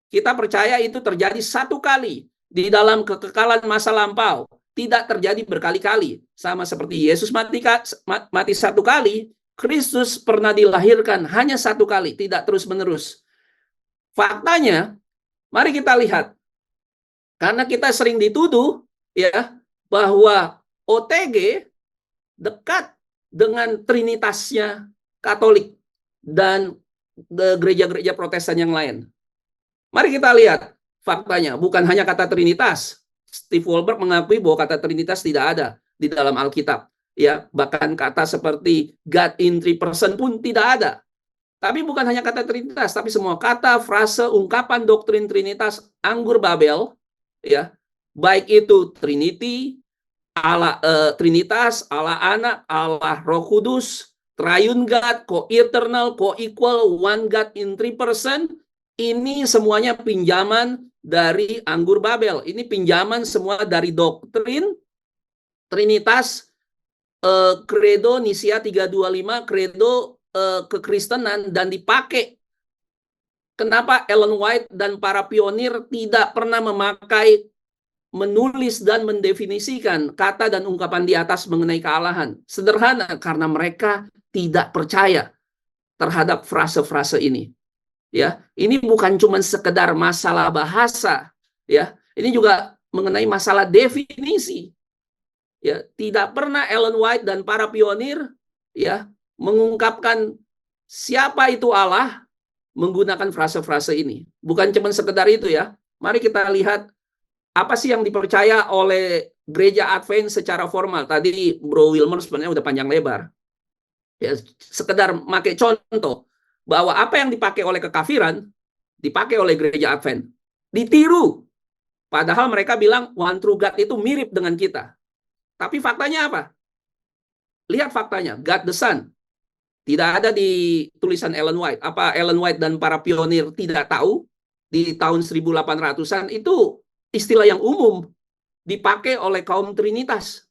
Kita percaya itu terjadi satu kali di dalam kekekalan masa lampau. Tidak terjadi berkali-kali. Sama seperti Yesus mati satu kali, Kristus pernah dilahirkan hanya satu kali, tidak terus-menerus. Faktanya, mari kita lihat. Karena kita sering dituduh ya bahwa OTG dekat dengan trinitasnya Katolik dan gereja-gereja Protestan yang lain. Mari kita lihat faktanya, bukan hanya kata Trinitas. Steve Wolberg mengakui bahwa kata Trinitas tidak ada di dalam Alkitab. Ya, bahkan kata seperti God in three person pun tidak ada. Tapi bukan hanya kata Trinitas, tapi semua kata, frase, ungkapan doktrin Trinitas, anggur Babel, ya, baik itu Trinity, Allah Trinitas, Allah Anak, Allah Roh Kudus, Triune God, co-eternal, co-equal, one God in three person, ini semuanya pinjaman dari anggur Babel. Ini pinjaman semua dari doktrin Trinitas, Credo Nicea 325, Credo kekristenan, dan dipakai. Kenapa Ellen White dan para pionir tidak pernah menulis dan mendefinisikan kata dan ungkapan di atas mengenai kealahan? Sederhana, karena mereka tidak percaya terhadap frase-frase ini. Ya, ini bukan cuma sekedar masalah bahasa, ya. Ini juga mengenai masalah definisi. Ya, tidak pernah Ellen White dan para pionir ya mengungkapkan siapa itu Allah menggunakan frase-frase ini. Bukan cuma sekedar itu ya. Mari kita lihat apa sih yang dipercaya oleh gereja Advent secara formal. Tadi Bro Wilmer sebenarnya udah panjang lebar. Ya, sekedar pakai contoh bahwa apa yang dipakai oleh kekafiran dipakai oleh gereja Advent. Ditiru. Padahal mereka bilang one true God itu mirip dengan kita. Tapi faktanya apa? Lihat faktanya, God the Son. Tidak ada di tulisan Ellen White. Apa Ellen White dan para pionir tidak tahu? Di tahun 1800-an itu istilah yang umum dipakai oleh kaum Trinitas.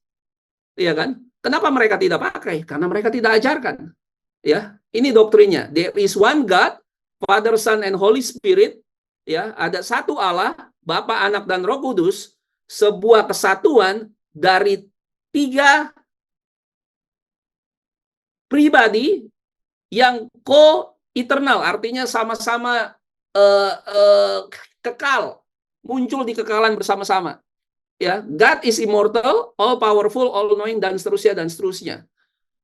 Iya kan? Kenapa mereka tidak pakai? Karena mereka tidak ajarkan. Ya, ini doktrinnya. There is one God, Father, Son, and Holy Spirit. Ya, ada satu Allah, Bapa, Anak, dan Roh Kudus, sebuah kesatuan dari 3 pribadi yang co-eternal, artinya sama-sama kekal, muncul di kekalan bersama-sama. Ya, God is immortal, all powerful, all knowing, dan seterusnya dan seterusnya.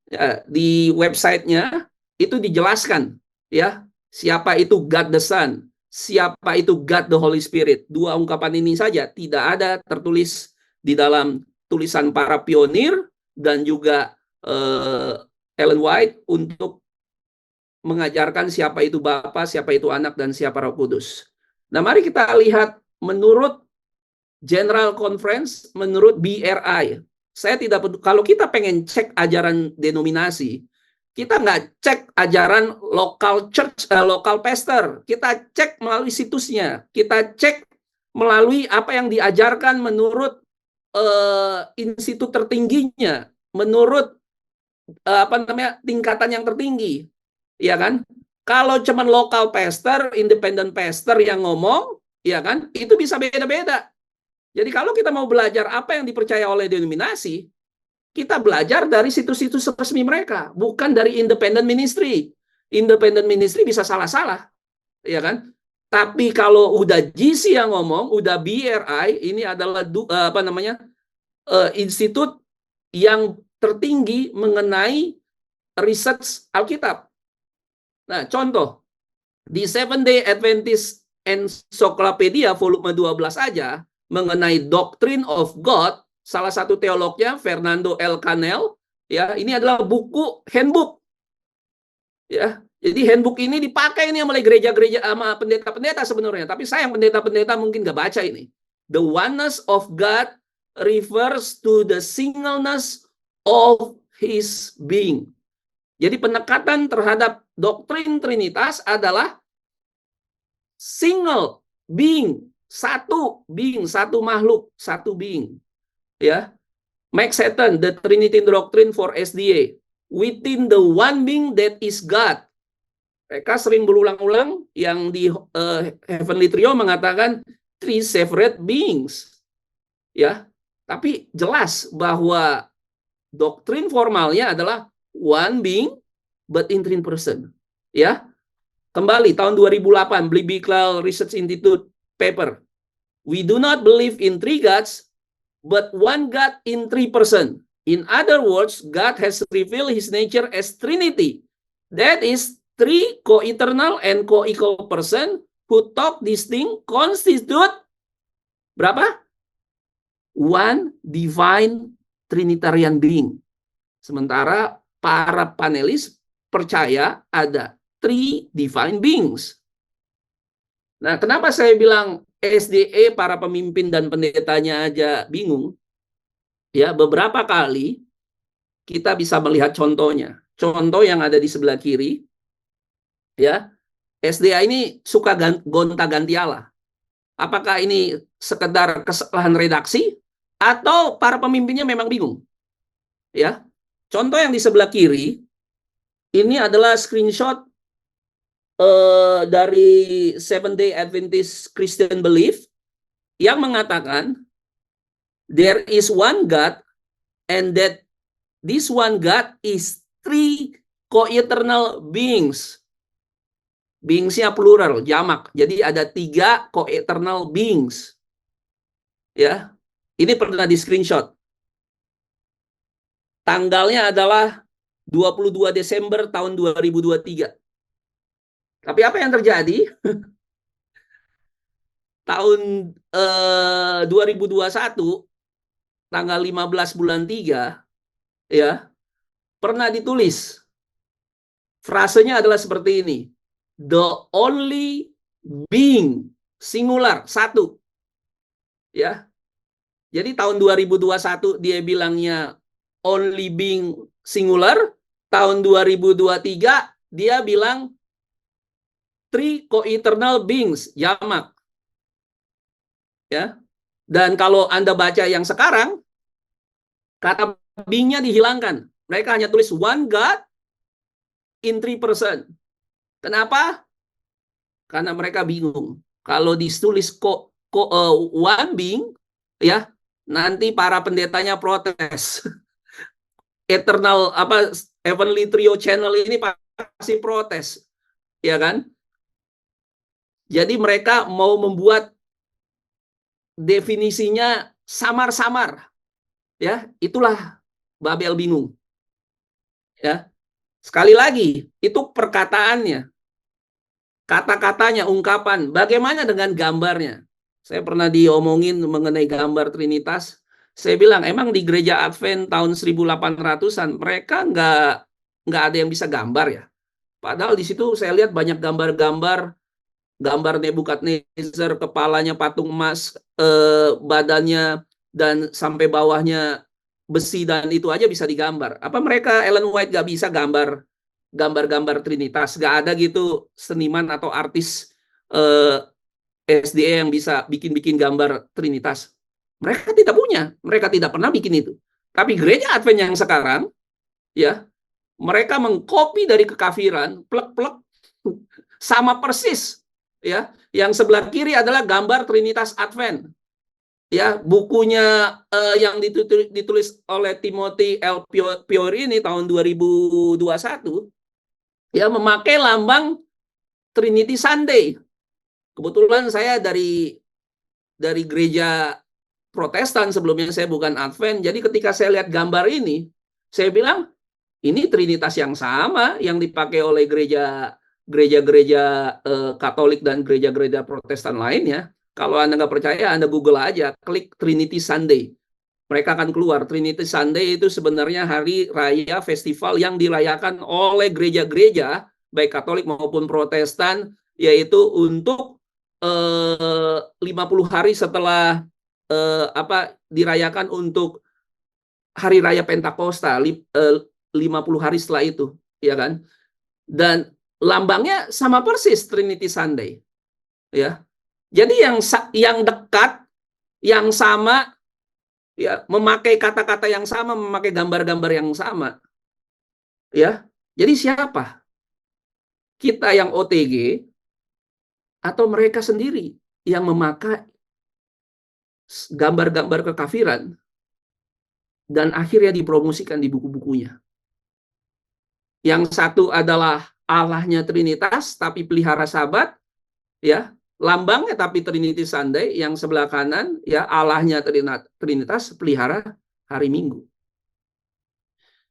Ya, di websitenya itu dijelaskan ya siapa itu God the Son, siapa itu God the Holy Spirit. 2 ungkapan ini saja tidak ada tertulis di dalam tulisan para pionir dan juga Ellen White untuk mengajarkan siapa itu Bapa, siapa itu Anak, dan siapa Roh Kudus. Nah, mari kita lihat menurut General Conference, menurut BRI. Saya tidak peduli, kalau kita pengen cek ajaran denominasi, kita nggak cek ajaran local church, local pastor. Kita cek melalui situsnya. Kita cek melalui apa yang diajarkan menurut institut tertingginya, menurut tingkatan yang tertinggi, ya kan? Kalau cuman local pastor, independent pastor yang ngomong, ya kan? Itu bisa beda-beda. Jadi kalau kita mau belajar apa yang dipercaya oleh denominasi, kita belajar dari situs-situs resmi mereka, bukan dari independent ministry. Independent ministry bisa salah-salah, ya kan? Tapi kalau udah GC yang ngomong, udah BRI, ini adalah institut yang tertinggi mengenai research Alkitab. Nah, contoh, di Seventh Day Adventist Encyclopedia volume 12 aja, mengenai Doctrine of God, salah satu teolognya, Fernando L. Canel, ya, ini adalah buku handbook. Ya, jadi handbook ini dipakai ini oleh gereja-gereja sama pendeta-pendeta sebenarnya, tapi sayang pendeta-pendeta mungkin nggak baca ini. The oneness of God refers to the singleness of his being. Jadi penekatan terhadap doktrin Trinitas adalah single being, satu being, satu makhluk, satu being. Ya, Mike Satan, The Trinity Doctrine for SDA, within the one being that is God. Mereka sering berulang-ulang yang di Heavenly Trio mengatakan 3 separate beings. Ya, tapi jelas bahwa doktrin formalnya adalah one being, but in three person. Ya, kembali tahun 2008 Biblical Research Institute paper. We do not believe in three gods, but one God in three person. In other words, God has revealed His nature as Trinity. That is, three co-eternal and co-equal person who talk distinct constitute berapa? One divine Trinitarian being. Sementara para panelis percaya ada three divine beings. Nah, kenapa saya bilang SDE para pemimpin dan pendetanya aja bingung? Ya, beberapa kali kita bisa melihat contohnya. Contoh yang ada di sebelah kiri, ya, SDA ini suka gonta-ganti Allah. Apakah ini sekedar kesalahan redaksi atau para pemimpinnya memang bingung? Ya, contoh yang di sebelah kiri ini adalah screenshot dari Seventh Day Adventist Christian Belief yang mengatakan there is one God and that this one God is three co-eternal beings. Beings-nya plural, jamak. Jadi ada tiga co-eternal beings. Ya, ini pernah di screenshot. Tanggalnya adalah 22 Desember tahun 2023. Tapi apa yang terjadi? Tahun 2021, tanggal 15 bulan 3, ya, pernah ditulis. Frasenya adalah seperti ini. The only being, singular, satu. Ya. Jadi tahun 2021 dia bilangnya only being singular, tahun 2023 dia bilang three co-eternal beings, jamak. Ya. Dan kalau Anda baca yang sekarang, kata being-nya dihilangkan. Mereka hanya tulis one God in three person. Kenapa? Karena mereka bingung. Kalau ditulis one being, ya, nanti para pendetanya protes. Eternal Heavenly Trio Channel ini pasti protes, ya kan? Jadi mereka mau membuat definisinya samar-samar, ya, itulah Babel bingung, ya. Sekali lagi itu perkataannya, kata-katanya, ungkapan. Bagaimana dengan gambarnya? Saya pernah diomongin mengenai gambar Trinitas. Saya bilang, emang di gereja Advent tahun 1800-an mereka nggak ada yang bisa gambar ya. Padahal di situ saya lihat banyak gambar Nebukadnezar, kepalanya patung emas, badannya dan sampai bawahnya besi, dan itu aja bisa digambar. Apa mereka Ellen White nggak bisa gambar Trinitas? Nggak ada gitu seniman atau artis SDA yang bisa bikin gambar Trinitas. Mereka tidak punya, mereka tidak pernah bikin itu. Tapi gereja Advent yang sekarang, ya, mereka mengcopy dari kekafiran, plek-plek, sama persis, ya. Yang sebelah kiri adalah gambar Trinitas Advent, ya. Bukunya yang ditulis oleh Timothy L. Fiorini tahun 2021, ya, memakai lambang Trinity Sunday. Kebetulan saya dari gereja Protestan, sebelumnya saya bukan Advent. Jadi ketika saya lihat gambar ini, saya bilang ini Trinitas yang sama yang dipakai oleh gereja-gereja Katolik dan gereja-gereja Protestan lainnya. Kalau Anda nggak percaya, Anda Google aja, klik Trinity Sunday. Mereka akan keluar. Trinity Sunday itu sebenarnya hari raya festival yang dirayakan oleh gereja-gereja baik Katolik maupun Protestan, yaitu untuk 50 hari setelah dirayakan untuk hari raya Pentakosta, 50 hari setelah itu, ya kan? Dan lambangnya sama persis Trinity Sunday, ya. Jadi yang dekat, yang sama, ya, memakai kata-kata yang sama, memakai gambar-gambar yang sama, ya. Jadi siapa? Kita yang OTG atau mereka sendiri yang memakai gambar-gambar kekafiran dan akhirnya dipromosikan di buku-bukunya. Yang satu adalah Allahnya Trinitas, tapi pelihara Sabat, ya. Lambangnya tapi Trinity Sunday. Yang sebelah kanan, ya, Allahnya Trinitas, pelihara hari Minggu.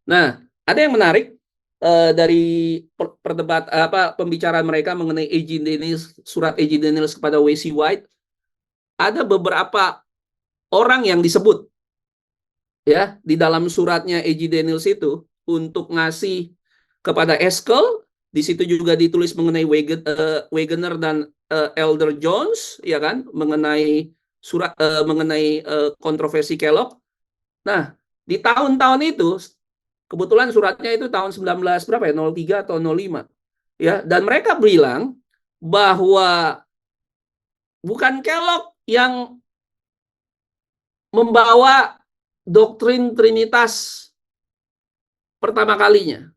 Nah, ada yang menarik dari pembicaraan mereka mengenai A.G. Daniels, surat A.G. Daniels kepada W.C. White. Ada beberapa orang yang disebut, ya, di dalam suratnya A.G. Daniels itu untuk ngasih kepada Haskell. Di situ juga ditulis mengenai Wegener dan Elder Jones, ya kan, mengenai kontroversi Kellogg. Nah, di tahun-tahun itu kebetulan suratnya itu tahun 19 berapa ya, 03 atau 05, ya, dan mereka bilang bahwa bukan Kellogg yang membawa doktrin Trinitas pertama kalinya.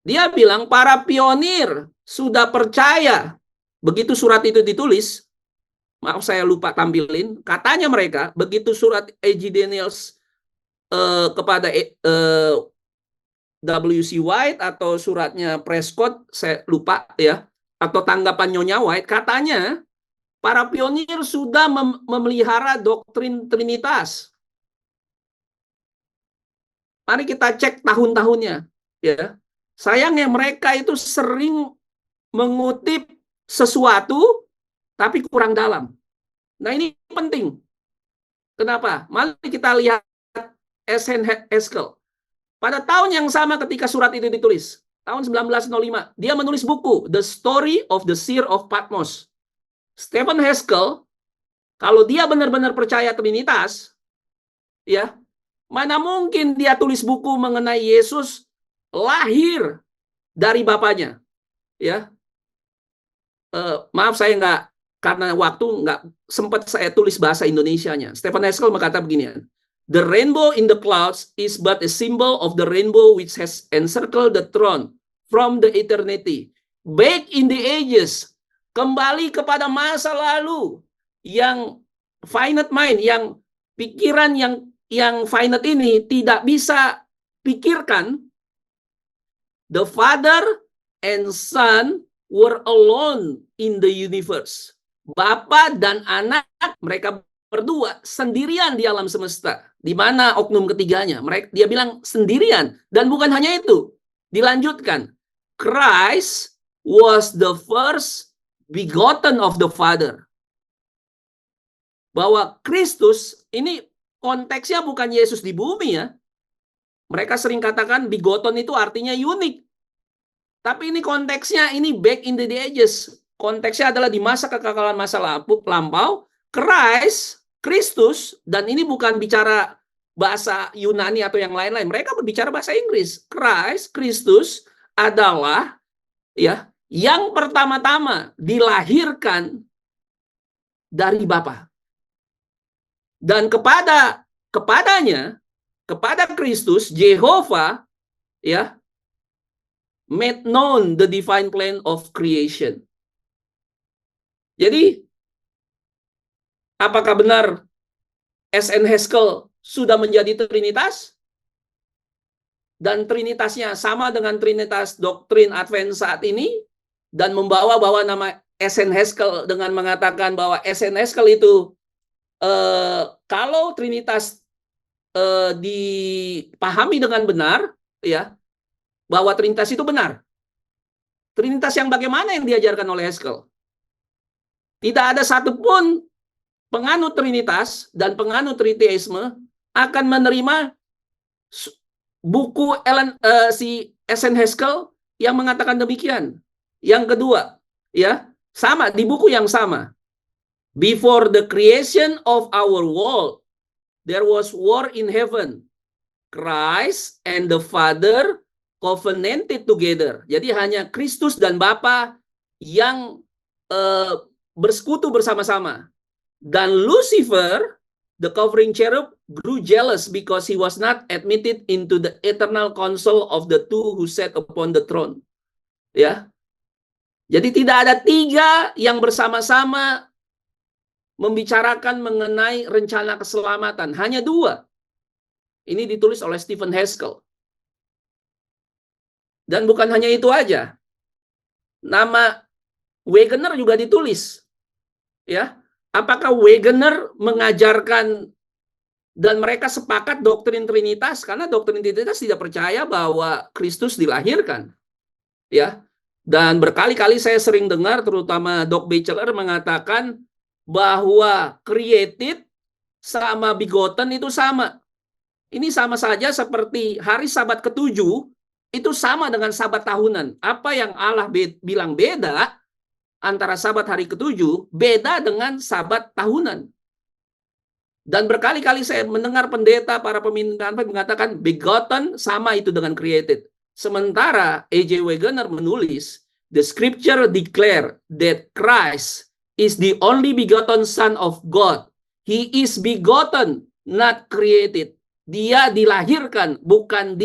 Dia bilang para pionir sudah percaya. Begitu surat itu ditulis, maaf saya lupa tampilin, katanya mereka begitu surat A.G. Daniels kepada W.C. White atau suratnya Prescott, saya lupa ya, atau tanggapan Nyonya White, katanya para pionir sudah memelihara doktrin Trinitas. Mari kita cek tahun-tahunnya, ya. Sayangnya mereka itu sering mengutip sesuatu tapi kurang dalam. Nah, ini penting. Kenapa? Mari kita lihat S.N. Haskell. Pada tahun yang sama ketika surat itu ditulis, tahun 1905, dia menulis buku The Story of the Seer of Patmos. Stephen Haskell, kalau dia benar-benar percaya Trinitas, ya, mana mungkin dia tulis buku mengenai Yesus lahir dari bapaknya, ya. Maaf saya nggak, karena waktu nggak sempat saya tulis bahasa Indonesianya. Stephen Haskell berkata beginian, the rainbow in the clouds is but a symbol of the rainbow which has encircled the throne from the eternity. Back in the ages, kembali kepada masa lalu yang finite mind, yang pikiran yang finite ini tidak bisa pikirkan. The Father and Son were alone in the universe. Bapa dan anak, mereka berdua sendirian di alam semesta. Di mana oknum ketiganya? Dia bilang sendirian. Dan bukan hanya itu. Dilanjutkan. Christ was the first begotten of the Father. Bahwa Kristus, ini konteksnya bukan Yesus di bumi ya. Mereka sering katakan begotten itu artinya unik. Tapi ini konteksnya, ini back in the ages. Konteksnya adalah di masa kekekalan masa lampau. Kristus, dan ini bukan bicara bahasa Yunani atau yang lain-lain. Mereka berbicara bahasa Inggris. Kristus adalah ya yang pertama-tama dilahirkan dari Bapa. Dan kepadanya, kepada Kristus, Jehovah, ya, made known the divine plan of creation. Jadi, apakah benar S.N. Haskell sudah menjadi Trinitas? Dan Trinitasnya sama dengan Trinitas doktrin Advent saat ini? Dan membawa nama S.N. Haskell dengan mengatakan bahwa S.N. Haskell itu kalau Trinitas dipahami dengan benar, ya, bahwa Trinitas itu benar. Trinitas yang bagaimana yang diajarkan oleh Haskell? Tidak ada satupun penganut Trinitas dan penganut Trinitisme akan menerima buku si S.N. Haskell yang mengatakan demikian. Yang kedua, ya, sama di buku yang sama. Before the creation of our world, there was war in heaven. Christ and the Father covenanted together. Jadi hanya Kristus dan Bapa yang bersekutu bersama-sama. Dan Lucifer, the covering cherub, grew jealous because he was not admitted into the eternal council of the two who sat upon the throne. Ya. Jadi tidak ada tiga yang bersama-sama membicarakan mengenai rencana keselamatan. Hanya dua. Ini ditulis oleh Stephen Haskell. Dan bukan hanya itu aja. Nama Wegener juga ditulis. Ya. Apakah Wegener mengajarkan dan mereka sepakat doktrin Trinitas? Karena doktrin Trinitas tidak percaya bahwa Kristus dilahirkan. Ya. Dan berkali-kali saya sering dengar, terutama Doc Batchelor mengatakan bahwa created sama begotten itu sama. Ini sama saja seperti hari Sabat ke-7 itu sama dengan Sabat tahunan. Apa yang Allah bilang beda antara Sabat hari ke-7 beda dengan Sabat tahunan. Dan berkali-kali saya mendengar pendeta, para pemimpin mengatakan begotten sama itu dengan created. Sementara A.J. Wegener menulis, the scripture declare that Christ is the only begotten Son of God. He is begotten, not created. Dia dilahirkan, bukan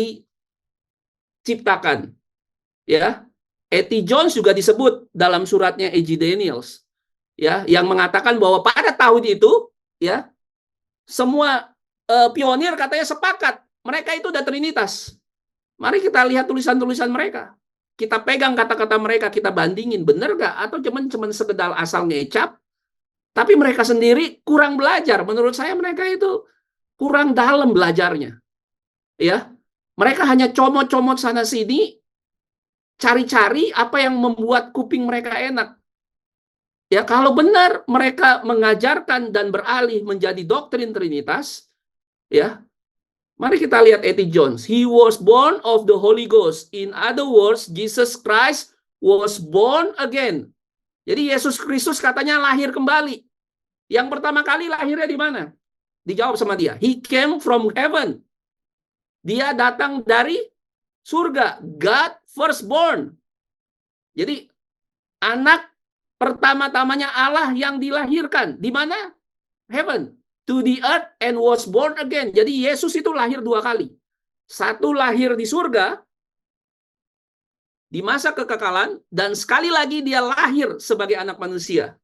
diciptakan. Ya, E.T. Jones juga disebut dalam suratnya A.G. Daniels, ya, yang mengatakan bahwa pada tahun itu, ya, semua pionir katanya sepakat, mereka itu udah Trinitas. Mari kita lihat tulisan-tulisan mereka. Kita pegang kata-kata mereka, kita bandingin, benar nggak? Atau cuman sekedar asal ngecap, tapi mereka sendiri kurang belajar. Menurut saya mereka itu kurang dalam belajarnya. Ya, mereka hanya comot-comot sana sini, cari-cari apa yang membuat kuping mereka enak. Ya, kalau benar mereka mengajarkan dan beralih menjadi doktrin Trinitas, ya, mari kita lihat A.T. Jones. He was born of the Holy Ghost. In other words, Jesus Christ was born again. Jadi Yesus Kristus katanya lahir kembali. Yang pertama kali lahirnya di mana? Dijawab sama dia. He came from heaven. Dia datang dari surga. God firstborn. Jadi anak pertama-tamanya Allah yang dilahirkan. Di mana? Heaven. To the earth and was born again. Jadi Yesus itu lahir dua kali. Satu lahir di surga, di masa kekekalan, dan sekali lagi dia lahir sebagai anak manusia.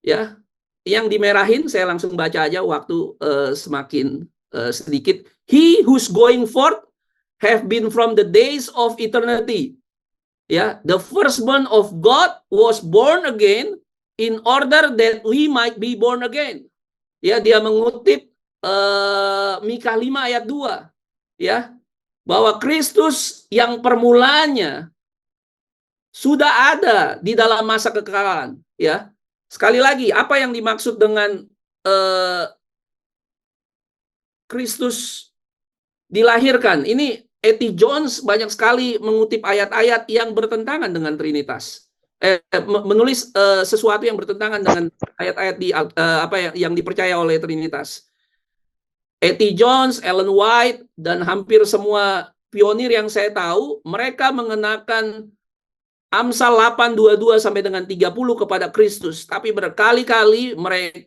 Ya, yang dimerahin saya langsung baca aja waktu semakin sedikit. He who's going forth have been from the days of eternity. Ya, the firstborn of God was born again in order that we might be born again. Ya, dia mengutip Mika 5 ayat 2. Ya, bahwa Kristus yang permulaannya sudah ada di dalam masa kekekalan. Ya, sekali lagi, apa yang dimaksud dengan Kristus dilahirkan? Ini A.T. Jones banyak sekali mengutip ayat-ayat yang bertentangan dengan Trinitas. Menulis sesuatu yang bertentangan dengan ayat-ayat di apa yang dipercaya oleh Trinitas. A.T. Jones, Ellen White, dan hampir semua pionir yang saya tahu, mereka mengenakan Amsal 8:22 sampai dengan 30 kepada Kristus. Tapi berkali-kali mereka,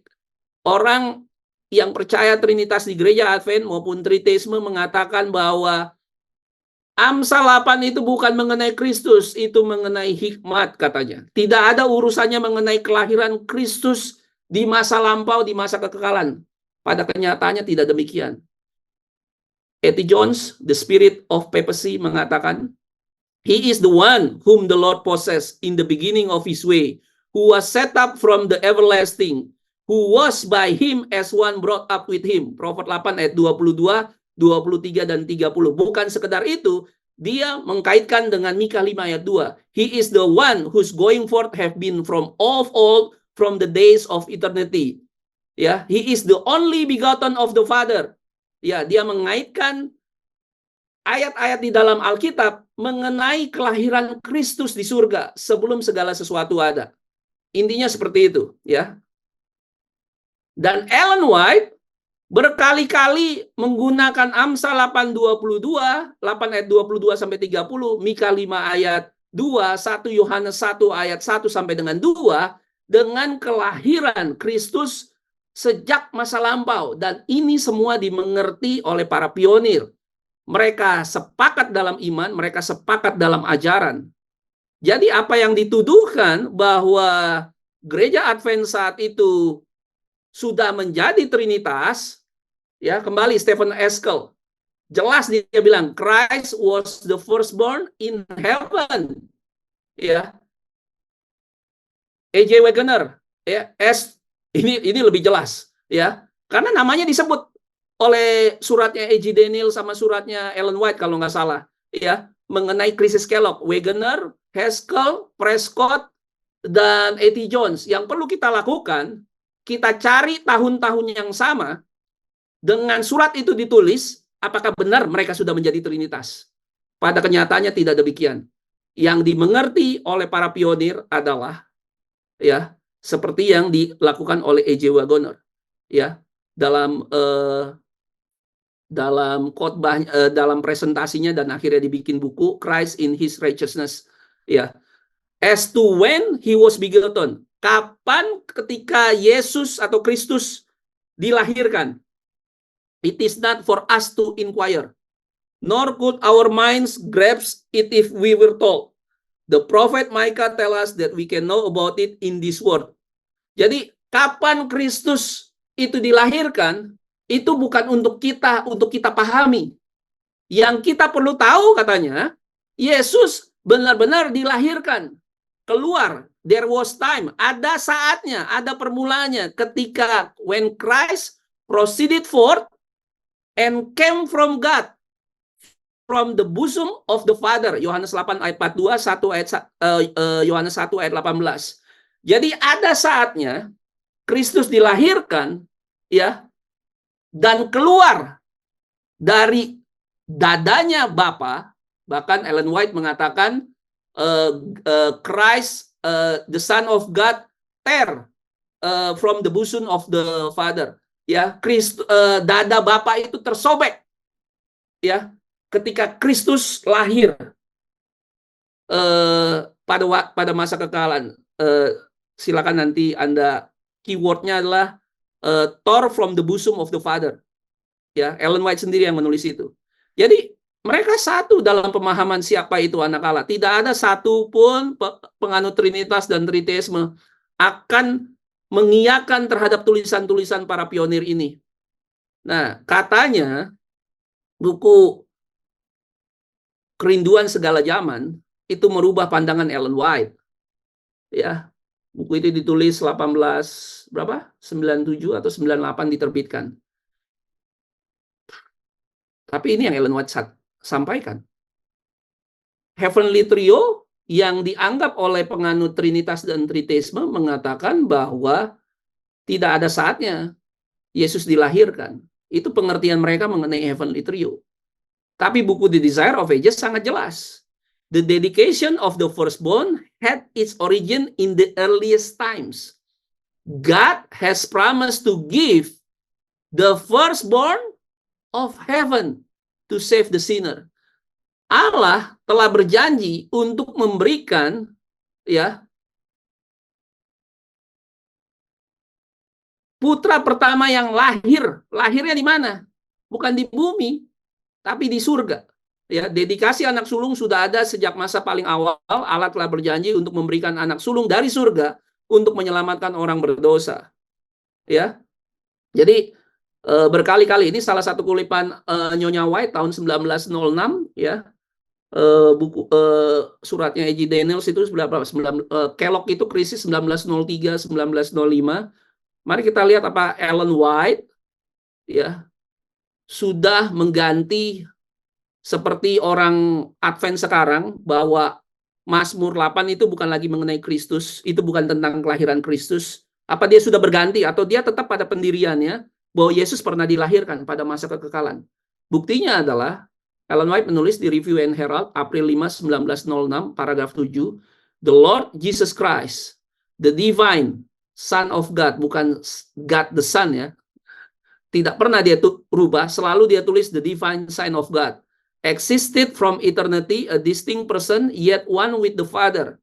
orang yang percaya Trinitas di gereja Advent maupun Triteisme mengatakan bahwa Amsal 8 itu bukan mengenai Kristus, itu mengenai hikmat katanya. Tidak ada urusannya mengenai kelahiran Kristus di masa lampau, di masa kekekalan. Pada kenyataannya tidak demikian. A.T. Jones, The Spirit of Papacy, mengatakan, He is the one whom the Lord possessed in the beginning of his way, who was set up from the everlasting, who was by him as one brought up with him. Prophet 8 ayat 22, 23 dan 30. Bukan sekedar itu, dia mengkaitkan dengan Mika 5 ayat 2. He is the one whose going forth have been from of old, from the days of eternity. Ya, he is the only begotten of the Father. Ya, dia mengaitkan ayat-ayat di dalam Alkitab mengenai kelahiran Kristus di surga sebelum segala sesuatu ada. Intinya seperti itu, ya. Dan Ellen White berkali-kali menggunakan Amsal 8:22, 8 ayat 22 sampai 30, Mika 5 ayat 2, 1 Yohanes 1 ayat 1 sampai dengan 2 dengan kelahiran Kristus sejak masa lampau, dan ini semua dimengerti oleh para pionir. Mereka sepakat dalam iman, mereka sepakat dalam ajaran. Jadi apa yang dituduhkan bahwa gereja Advent saat itu sudah menjadi Trinitas, ya, kembali Stephen Eskel, Jelas dia bilang Christ was the firstborn in heaven. Ya. A.J. Wagoner, ya, ini lebih jelas, ya, karena namanya disebut oleh suratnya A.J. Daniel sama suratnya Ellen White kalau nggak salah, ya, mengenai krisis Kellogg, Wagoner, Haskell, Prescott, dan A.T. Jones. Yang perlu kita lakukan, kita cari tahun-tahun yang sama dengan surat itu ditulis, apakah benar mereka sudah menjadi Trinitas? Pada kenyataannya tidak demikian. Yang dimengerti oleh para pionir adalah, ya, seperti yang dilakukan oleh A.J. Wagoner, ya, dalam khotbah, dalam presentasinya, dan akhirnya dibikin buku Christ in His Righteousness, ya. As to when He was begotten, kapan ketika Yesus atau Kristus dilahirkan, it is not for us to inquire, nor could our minds grasp it if we were told. The prophet Micah tell us that we can know about it in this world. Jadi kapan Kristus itu dilahirkan, itu bukan untuk kita pahami. Yang kita perlu tahu, katanya, Yesus benar-benar dilahirkan, keluar. There was time, ada saatnya, ada permulanya, ketika when Christ proceeded forth and came from God, from the bosom of the Father. Yohanes 8 ayat 42, Yohanes 1 ayat 18. Jadi ada saatnya Kristus dilahirkan, ya, dan keluar dari dadanya Bapa. Bahkan Ellen White mengatakan Christ, the Son of God, tear from the bosom of the Father. Ya, dada Bapa itu tersobek, ya, ketika Kristus lahir pada masa kekekalan. Silakan nanti Anda, keywordnya adalah tore from the bosom of the Father. Ya, Ellen White sendiri yang menulis itu. Jadi mereka satu dalam pemahaman siapa itu anak Allah. Tidak ada satupun penganut Trinitas dan Triteisme akan mengiyakan terhadap tulisan-tulisan para pionir ini. Nah, katanya buku Kerinduan Segala Zaman itu merubah pandangan Ellen White. Ya, buku itu ditulis 97 atau 98 diterbitkan. Tapi ini yang Ellen White sampaikan. Heavenly Trio yang dianggap oleh penganut Trinitas dan Triteisme mengatakan bahwa tidak ada saatnya Yesus dilahirkan. Itu pengertian mereka mengenai Heavenly Trio. Tapi buku The Desire of Ages sangat jelas. The dedication of the firstborn had its origin in the earliest times. God has promised to give the firstborn of heaven to save the sinner. Allah telah berjanji untuk memberikan, ya, putra pertama yang lahirnya di mana? Bukan di bumi, tapi di surga. Ya, dedikasi anak sulung sudah ada sejak masa paling awal. Allah telah berjanji untuk memberikan anak sulung dari surga untuk menyelamatkan orang berdosa. Ya, jadi berkali-kali ini salah satu kulipan Nyonya White tahun 1906, ya, buku suratnya A.J. Daniels itu Kellogg itu krisis 1903 1905. Mari kita lihat apa Ellen White, ya, sudah mengganti seperti orang Advent sekarang, bahwa Mazmur 8 itu bukan lagi mengenai Kristus, itu bukan tentang kelahiran Kristus. Apa dia sudah berganti atau dia tetap pada pendiriannya bahwa Yesus pernah dilahirkan pada masa kekekalan? Buktinya adalah Ellen White menulis di Review and Herald April 5 1906 paragraf 7, the Lord Jesus Christ, the divine Son of God, bukan God the Son, ya. Tidak pernah dia rubah, selalu dia tulis the divine Son of God. Existed from eternity, a distinct person, yet one with the Father.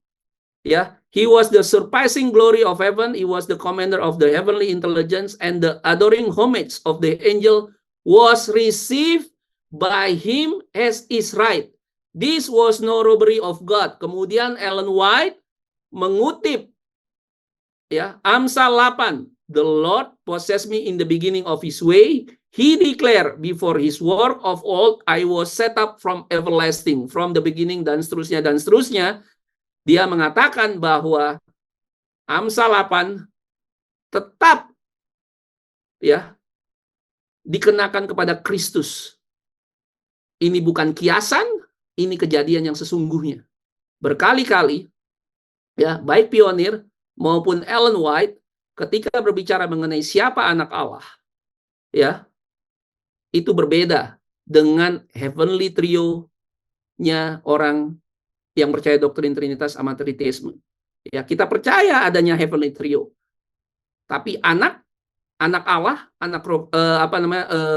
Yeah, he was the surpassing glory of heaven. He was the commander of the heavenly intelligence, and the adoring homage of the angel was received by him as is right. This was no robbery of God. Kemudian Ellen White mengutip, ya, Amsal 8. The Lord possessed me in the beginning of his way. He declared before his work of old, I was set up from everlasting, from the beginning, dan seterusnya, dan seterusnya. Dia mengatakan bahwa Amsal 8 tetap ya dikenakan kepada Kristus. Ini bukan kiasan, ini kejadian yang sesungguhnya. Berkali-kali ya, baik pionir maupun Ellen White ketika berbicara mengenai siapa anak Allah, ya, itu berbeda dengan heavenly trio-nya orang yang percaya doktrin Trinitas sama Triteisme. Ya, kita percaya adanya heavenly trio. Tapi anak Allah,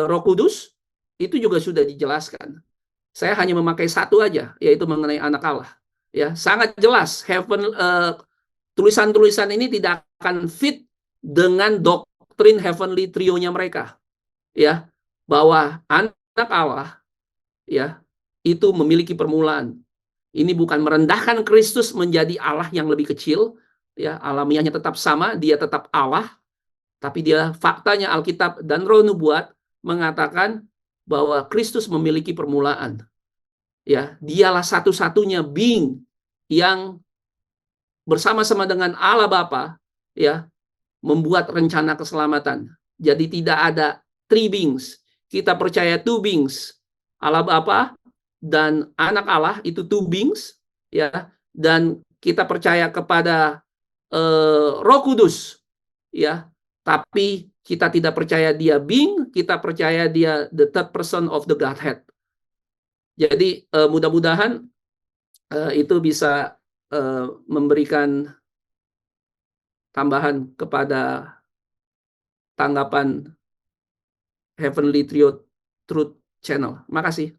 Roh Kudus itu juga sudah dijelaskan. Saya hanya memakai satu aja, yaitu mengenai anak Allah. Ya, sangat jelas tulisan-tulisan ini tidak akan fit dengan doktrin heavenly trio-nya mereka. Ya, bahwa anak Allah ya itu memiliki permulaan. Ini bukan merendahkan Kristus menjadi Allah yang lebih kecil, ya, alamiahnya tetap sama, dia tetap Allah, tapi dia faktanya Alkitab dan Roh Nubuat mengatakan bahwa Kristus memiliki permulaan. Ya, dialah satu-satunya being yang bersama-sama dengan Allah Bapa ya membuat rencana keselamatan. Jadi tidak ada three beings. Kita percaya two beings. Allah Bapa dan anak Allah itu two beings ya, dan kita percaya kepada Roh Kudus ya, tapi kita tidak percaya dia being, kita percaya dia the third person of the Godhead. Jadi mudah-mudahan itu bisa memberikan tambahan kepada tanggapan Heavenly Trio Truth Channel. Makasih.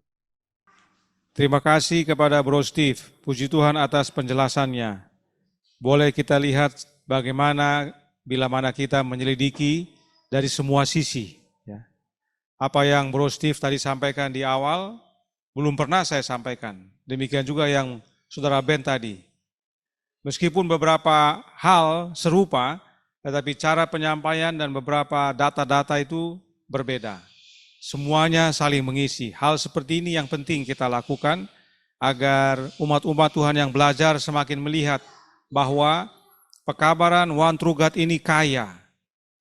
Terima kasih kepada Bro Steve. Puji Tuhan atas penjelasannya. Boleh kita lihat bagaimana bila mana kita menyelidiki dari semua sisi. Ya. Apa yang Bro Steve tadi sampaikan di awal, belum pernah saya sampaikan. Demikian juga yang Saudara Ben tadi. Meskipun beberapa hal serupa, tetapi cara penyampaian dan beberapa data-data itu berbeda. Semuanya saling mengisi. Hal seperti ini yang penting kita lakukan agar umat-umat Tuhan yang belajar semakin melihat bahwa pekabaran One True God ini kaya.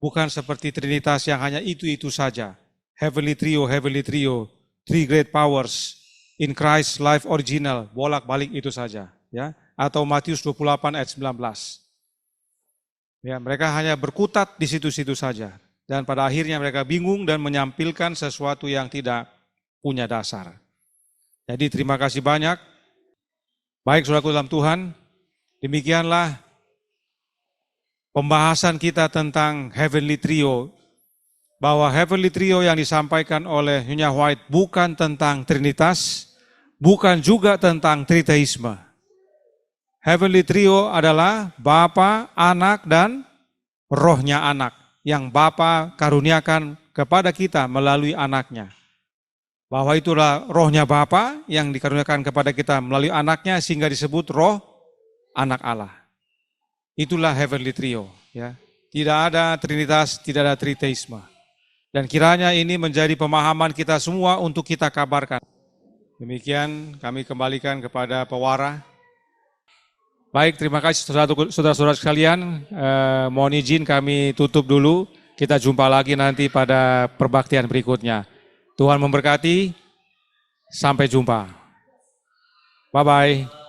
Bukan seperti Trinitas yang hanya itu-itu saja. Heavenly Trio, Three Great Powers in Christ Life Original, bolak-balik itu saja. Ya, atau Matius 28 ayat 19. Ya, mereka hanya berkutat di situ-situ saja. Dan pada akhirnya mereka bingung dan menyampilkan sesuatu yang tidak punya dasar. Jadi terima kasih banyak. Baik saudaraku dalam Tuhan, demikianlah pembahasan kita tentang Heavenly Trio. Bahwa Heavenly Trio yang disampaikan oleh Nyonya White bukan tentang Trinitas, bukan juga tentang Triteisme. Heavenly Trio adalah Bapa, Anak, dan Rohnya Anak. Yang Bapa karuniakan kepada kita melalui anaknya. Bahwa itulah rohnya Bapa yang dikaruniakan kepada kita melalui anaknya sehingga disebut roh anak Allah. Itulah Heavenly Trio. Ya. Tidak ada Trinitas, tidak ada Triteisme. Dan kiranya ini menjadi pemahaman kita semua untuk kita kabarkan. Demikian kami kembalikan kepada pewara. Baik, terima kasih saudara-saudara sekalian. Mohon izin kami tutup dulu. Kita jumpa lagi nanti pada perbaktian berikutnya. Tuhan memberkati. Sampai jumpa. Bye-bye.